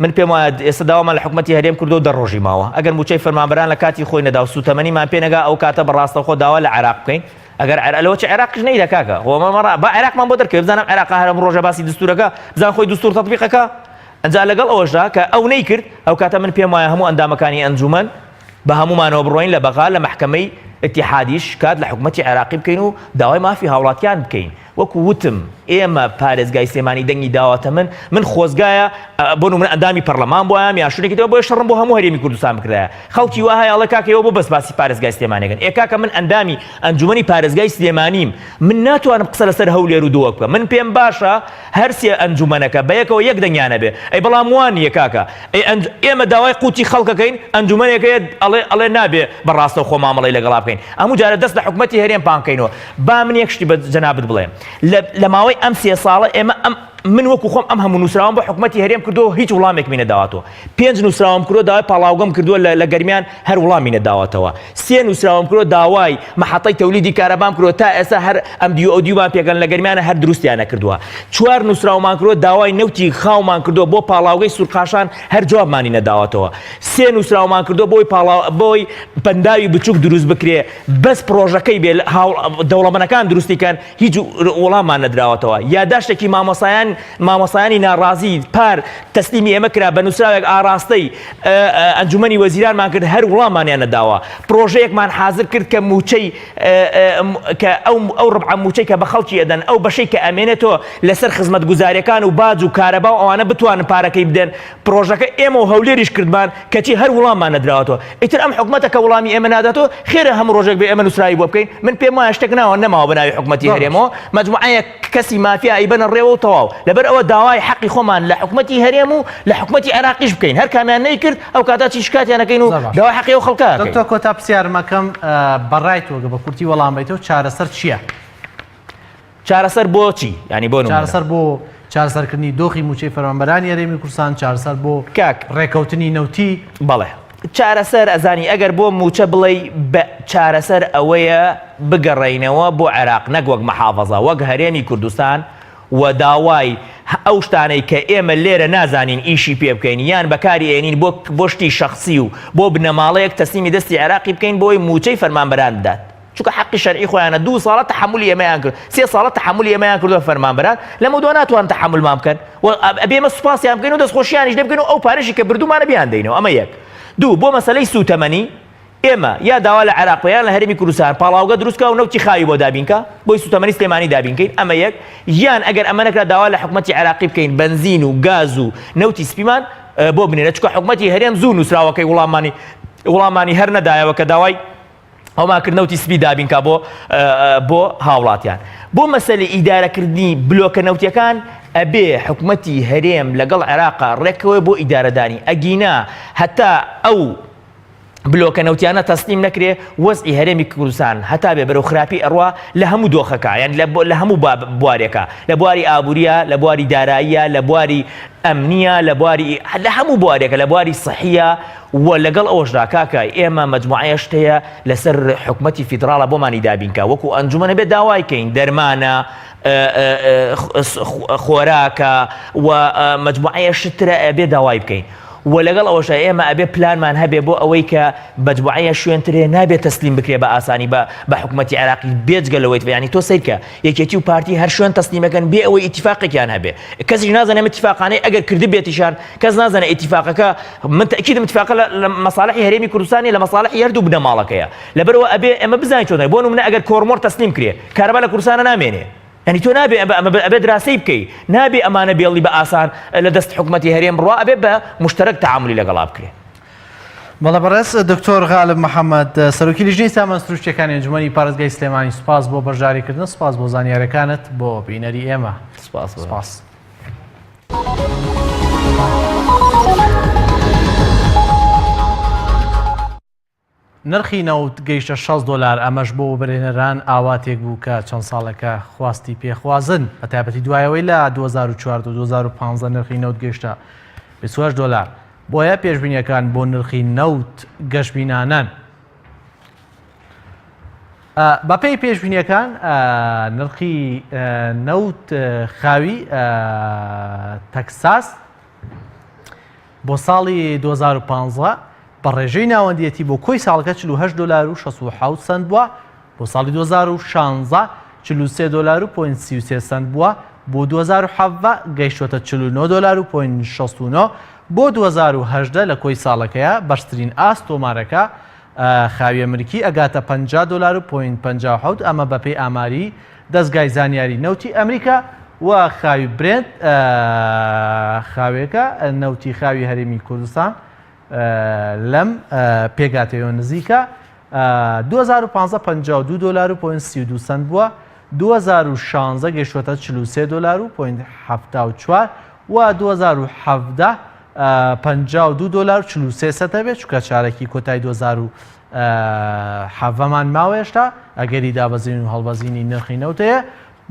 [SPEAKER 2] من پێم وایە ئێستا داوامان لە حکومەتی هەرێم کردو دە ڕۆژی ماوە ئەگەر موچەی فەرمانبەران لە کاتی خۆی نەدا و سوتەمەنیمان پێ نەگا ئەو کاتە بەڕاستەوخۆ داوا لە عێراق بکەین ئەگەر لەوە عێراقش نەیدا کاکە خۆمەمەڕ بە عێراقمان بۆ دەرکەوێت بزانم عێراق هەرم ڕۆژە باسی دستورەکە بزان خۆی دستور تەطبیقەکە ئەنجا لەگەڵ ئەوەشدا کە ئەو نەیکرد ئەو کاتە من پێم وایە هەموو ئەندامەکانی ئەنجومەن بە هەمومانەوە بڕۆین لە بەغا لە محکەمەی اتحادیش کات لە حکومەتی عێراقی بکەین و داوای مافی هاوڵاتیان بکەین وەکو وتم ئێمە پارێزگای سلێمانی دەنگی داواتە من خۆزگایە بۆ من ئەندامی پەرلەمان بۆیان یا شوێنێکیەوە بۆی شەڕم بۆ هەموو هەرێمی کوردستان بکرایە خەڵکی وایە ئەڵێ کاکەوە بۆ بەس باسی پارێزگای سلێمانیەکەن کاکە من ئەندامی ئەنجومەنی پارێزگای سلێمانیم من ناتوانم قسە لەسەر هەولێر و دووەک بکەم من پێم باشە هەرسێ ئەنجومەنەکە بە یەکەوە یەک دەنگیانە بێ ئەی بەڵام وان نیە کاکە ئێمە داوای قوتی خەڵکەکەین ئەنجومەنێکەیە ئەڵێ نابێ بەڕاستەوە خۆ مامەڵەی لەگەڵا بکەین هەموو جارە دەست لە حکومەتی هەرێم پانکەینەوە با من یەک شتی بە جەنابەت بڵێم لە ماوەی ئەم 3 ساڵە ئێمە من وەکو خۆم ئەم هەموو نووسراوم بۆ حکومەتی هەرێم کردو هیچ وڵامێک مینە داواتەوە 5 نووسراوم کردو داوای پاڵاوگەم کردووە لە گەرمیان هەر وڵام مینە داواتەوە 3 نووسراوم کردو داوای مەحەتەی تەولیدی کارەبام کردو تا ئێستا هەر ئەم ئۆدیۆمان پێگەن لە گەرمیانە هەر دروستیانە کردووە 4 نووسراومان کردو داوای نەوتی خاومان کردو بۆ پاڵاوگەی سوورخاشان هەر جوابمانی نەداواتەوە 3 نووسراومان کردو بۆی پەنداوی بچووک دروست بکرێ بەس پرۆژەکەی بێ دەوڵەمەندەکان دروستیکەن هیچ وڵاممان نەدراوەتەوە یاداشتێکی مامۆسایانی ناڕازی پار تەسلیمی ئێمە کرا بە نووسراوێک ئاراستەی ئەنجومەنی وەزیرانمان کرد هەر وڵامانیان نەداوە پرۆژەیەکمان حازر کرد کە موچەی کە ئەو ڕبع موچەی کە بە خەڵکی ئەدەن ئەو بەشەی کە ئەمێنێتەوە لەسەر خزمەتگوزاریەکان و باج و کارەبا و ئەوانە بتوانن پارەکەی بدەن پرۆژەکە ئێمە و هەولێریش کردمان کەچی هەر وڵاممان نەدراوەتەوە ئیتر ئەم حکومەتە کە وڵامی ئێمە ناداتەوە خێرە هەموو ڕۆژێک بێ ئێمە نووسراوی بۆ بکەین من پێم وایە شتێک ناوە نەماوە بە ناوی حکومەتی هەرێمەوە مەجموعەیە کەسی مافیا ئەیبەنە ڕێوە و تەواو لەبەر ئەوە داوای حەقی خۆمان لە حکومەتی هەرێم و لە حکومەتی عێراقیش بکەین هەر کامیان نەیکرد ئەو کاتا چی شکاتیان نەکەین و داوای حەقی ئەو خەڵکە
[SPEAKER 1] دکتۆر کۆتا پرسیارمەکەم بەڕای تۆ بە کورتی وەڵام بیتەوە چارەسەر چییە؟
[SPEAKER 2] چارەسەر بۆ چی؟ ینی بۆ
[SPEAKER 1] چارەسەر بۆ چارەسەرکردنی دۆخی موچەی فەرمانبەرانی هەرێمی کوردستان چارەسەر بۆ ڕێکەوتنی نەوتی
[SPEAKER 2] بەڵێ چارەسەر ئەزانی ئەگەر بۆ موچە بڵێ چارەسەر ئەوەیە بگەڕێینەوە بۆ عێراق نەک وەک مەحافەزە وەک هەرێمی کوردستان و داوای ئەو شتانەی کە ئێمە لێرە نازانین ئیشی پێ بکەین یان بەکاری ئێنین بۆ شتی شخصی و بۆ بنەماڵەیەک تەسلیمی دەستی عێراقی بکەین بۆی موچەی فەرمانبەران بدات چونکە حەقی شەرعی خۆیانە 2 ساڵە تەحملی ئێمەیان کرد 3 ساڵە تەحملی ئێمەیان کردووە فەرمانبەران لەمە دووە ناتوان تەحملمان بکەن و ئەبێ ئێمە سوپاسیان بکەین و دەستخۆشیانیش لێ بکەین و ئەو پارەشی کە بردوومانە بیان دەینەوە ئەمە یەک دوو بۆ مەسەلەی سوتەمەنی ئێمە یا داوا لە عێراق یان لە هەرێمی کوردستان پاڵاوگە دروستکە و نەوتی خاوی بۆ دابینکە بۆی سوتەمەنی سلێمانی دابینکەین ئەمە یەک یان ئەگەر ئەمە نەکرا داوا لە حکومەتی عێراقی بکەین بنزین و گاز و نەوتی سپیمان بۆ بنێرە چونکە حکومەتی هەرێم زوو نووسراوەکەی وڵامانی هەر نەدایەوە کە داوای ئەوماکردنەوتی سپی دابینکە بۆ هاوڵاتیان بۆ مەسەلەی ئیدارەکردنی بلۆکە نەوتیەکان ئەبێ حکومەتی هەرێم لەگەڵ عێراقا ڕێکەوە بۆ ئیدارەدانی ئەگینا هەتا ئەو بلۆکە نەوتیانە تەسلیم نەکرێ وەزعی هەرێمی کوردستان هەتا بێ بەرەو خراپی ئەڕوا لە هەموو دۆخەکە یان لە هەموو بوارێکە لە بواری ئابووریە لە بواری داراییە لە بواری ئەمنیە لە هەموو بوارێکە لە بواری سەحیە و لەگەڵ ئەوەشدا کاکە ئێمە مەجموعەیە شتەیە لەسەر حکومەتی فیدراڵە بۆمانی دابینکە وەکو ئەنجومەنە بێ داوای کەین دەرمانە خۆراکە و مەجموعەیە شترە ئەبێ داوای بکەین و لەگەڵ ئەوەشە ئێمە ئەبێ پلانمان هەبێ بۆ ئەوەی کە مەجموعەیە شوێنترێ نابێت تەسلیم بکرێ بە ئاسانی بە حکومەتی عێراقی بێجگەلەوەی ینی تۆ سیرکە یەکێتی و پارتی هەر شوێن تەسلیمەکەن بێ ئەوەی ئیتیفاقێکیان هەبێ کەسیش نازانێت ئیتیفاقانەی ئەگەر کردی بێتیشان کەس نازانێت ئیتیفاقەکە من تەکیدم ئیتیفاقە لە مەصالحی هەرێمی کوردستانی لە مەصالحی هەردوو بنەماڵەکەیە لەبەرەوە ئەبێ ئێمە بزانین چۆن بۆ نمونە ئەگەر کۆرمۆر تەسلیم کرێ کارەبا لە کوردستانە نامێنێ يعني تو نابي أبى دراسي بكي نابي أمانة بيلي بأسان لدست حكومتي هريم بروا أبي مشترك تعاملي لقلاب كري
[SPEAKER 1] بەڵێ بەڕێز دکتۆر غالب محەممەد سەرۆکی لیژنەی سامان سروشتەکانی ئەنجومەنی پارێزگای سلێمانی سوپاس بۆ بەشداریکردن سوپاس بۆ زانیاریەکانت بۆ بینەری ئێمە سوپاس. نرخی نەوت گەیشتە $6 ئەمەش بۆ بەرهێنەران ئاواتێک بوو کە چەند ساڵەکە خواستی پێخوازن بە تایبەتی دوایەوەی لە 2004 و 2015 نرخی نەوت گەیشتە $28 بۆیە پێشبینیەکان بۆ نرخی نەوت گەشتبینانان بەپێی پێشبینیەکان نرخی نەوت خاوی تەکساس بۆ ساڵی 2015 بە ڕێژەی ناوەندیەتی بۆ کۆی ساڵەکە $47.67 بووە بۆ ساڵی 2016 $43.33 بووە بۆ 2017 گەیشتوەتە $49.69 بۆ 2018 لە کۆی ساڵەکەیە بەرزترین ئاست تۆمارەکە خاوی ئەمریکی ئەگاتە $50.57 ئەمە بەپێی ئاماری دەستگای زانیاری نەوتی ئەمریکا و خاوی برێنت خاوێکە نەوتی خاوی هەرێمی کوردستان لەم پێگاتەوە نزیکە 2015 $52.32 بووە 2016 گەیشتوەتە $43.74 و 2017 $52.43 بێت چونکە چارەکی کۆتای 2017مان ماوەێشتا ئەگەری دابەزین و هەڵبەزینی نرخی نەوتەیە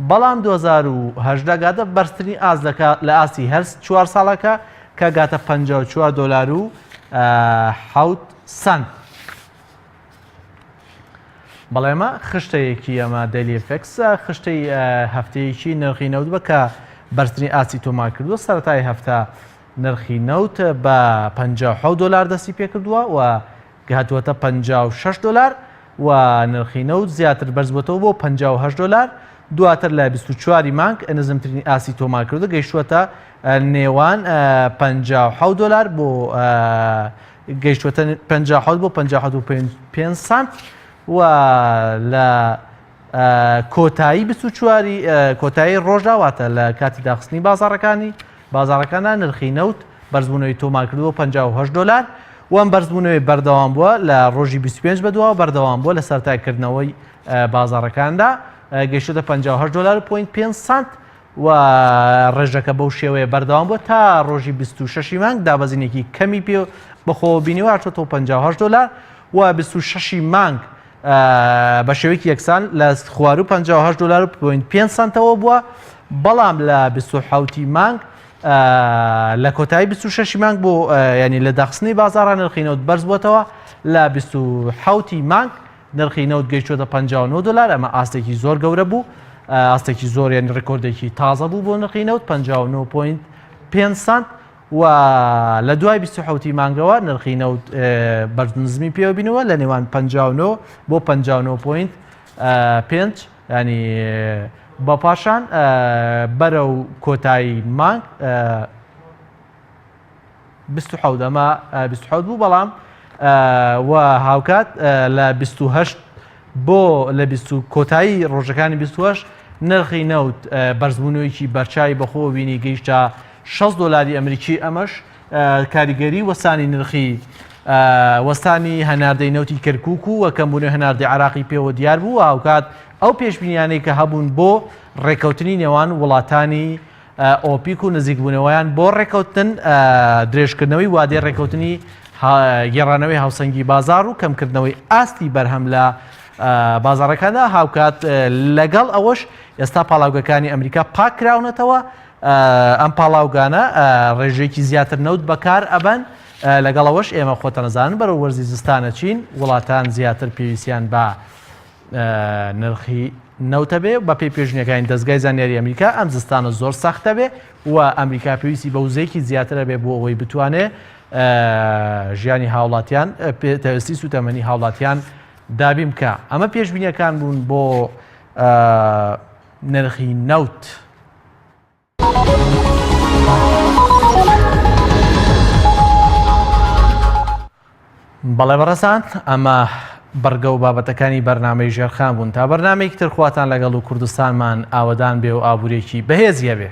[SPEAKER 1] بەڵام 2018 گاتە بەرزترین ئاز لە ئاسی هەر 4 ساڵەکە کە گاتە $54.07 بەڵێمە خشتەیەکی ئەمە دەلیفکس خشتەی هەفتەیەکی نرخی نەوت بە کە بەرزترین ئاسی تۆمار کردووە سەرەتای هەفتە نرخی نەوت بە $57 دەستی پێ کردووە و هاتووەتە $56 و نرخی نەوت زیاتر بەرز بووەتەوە بۆ $58 دواتر لە 24 مانگ نزمترین ئاسی تۆمار کردو گەیشتوەتە نێوان $57 بۆ گەیشتوەتە 57 بۆ 57.5 سنت و لە کۆتایی 24 کۆتایی ڕۆژداواتە لە کاتی داخستنی بازارەکانە نرخی نەوت بەرزبوونەوەی تۆمار کردووە $58 و ئەم بەرزبوونەوەی بەردەوام بووە لە ڕۆژی 25 بەدووە بەردەوام بووە لە سەرتایکردنەوەی بازارەکاندا گەیشتوەتە $50.5 سنت و ڕێژەکە بەو شێوەیە بەردەوام بووە تا ڕۆژی 26 مانگ دابەزینێکی کەمی پێ بەخۆ بینیوە هاتوۆتەوە $58 و 26 مانگ بە شێوەیەکی یەکسان لە خوار و $58.5 سنتەوە بووە بەڵام لە 27 مانگ لە کۆتایی 26 مانگ بۆ ینی لە داخستنی بازاڕان نرخی نەوت بەرز بووەتەوە لە 27 مانگ نرخی نەوت گەیشتوەتە $59 ئەمە ئاستێکی زۆر گەورە بوو ئاستێکی زۆر یان ڕێکۆردێکی تازە بوو بۆ نرخی نەوت 59.5 سنت و لە دوای 27 مانگەوە نرخی نەوت بەرزنزمی پێوە بینەوە لە نێوان 59 بۆ 59.5 ینی بە پاشان بەرەو کۆتایی مانگ 27 ئەمە 27 بوو بەڵام و هاوکات لە 28 بۆ لە کۆتایی ڕۆژەکانی 28 نرخی نەوت بەرزبوونەوەیکی بەرچاوی بەخۆ بینی گەیشتە 6 دۆلاری ئەمریکی ئەمەش کاریگەری وەستانی نرخی وەستانی هەناردەی نەوتی کەرکووک و وەکەمبوونی هەناردەی عراقی پێوە دیار بوو هاوکات ئەو پێشبینیانەی کە هەبوون بۆ ڕێکەوتنی نێوان وڵاتانی ئۆپیک و نزیکبوونەوەیان بۆ ڕێکەوتن درێژکردنەوەی وادەی ڕێکەوتنی گێڕانەوەی هاوسەنگی بازار و کەمکردنەوەی ئاستی بەرهەم لە بازارەکاندا هاوکات لەگەڵ ئەوەش ئێستا پاڵاوگەکانی ئەمریکا پاکراونەتەوە ئەم پاڵاوگانە ڕێژەیەکی زیاتر نەوت بەکار ئەبەن لەگەڵەوەش ئێمە خۆتە نەزانن بەرەو وەرزی زستانە چین وڵاتان زیاتر پێویستیان بە نرخی نەوتە بێ بە پێی پێشنیەکانی دەستگای زانیاری ئەمریکا ئەم زستانە زۆر سەختە بێ و ئەمریکا پێویستی بە وزەیەکی زیاترە بێ بۆ ئەوەی بتوانێت ژیانی هاوڵاتیان پێویستی سوتەمەنی هاوڵاتیان دابین بکە ئەمە پێشبینیەکان بوون بۆ نرخی نەوت. بەڵێ بەڕێزان ئەمە بەرگە و بابەتەکانی بەرنامەی ژێرخان بوون تا بەرنامەیەکی تر خواتان لەگەڵ و کوردستانمان ئاوەدان بێ و ئابوورێکی بەهێزیە بێ.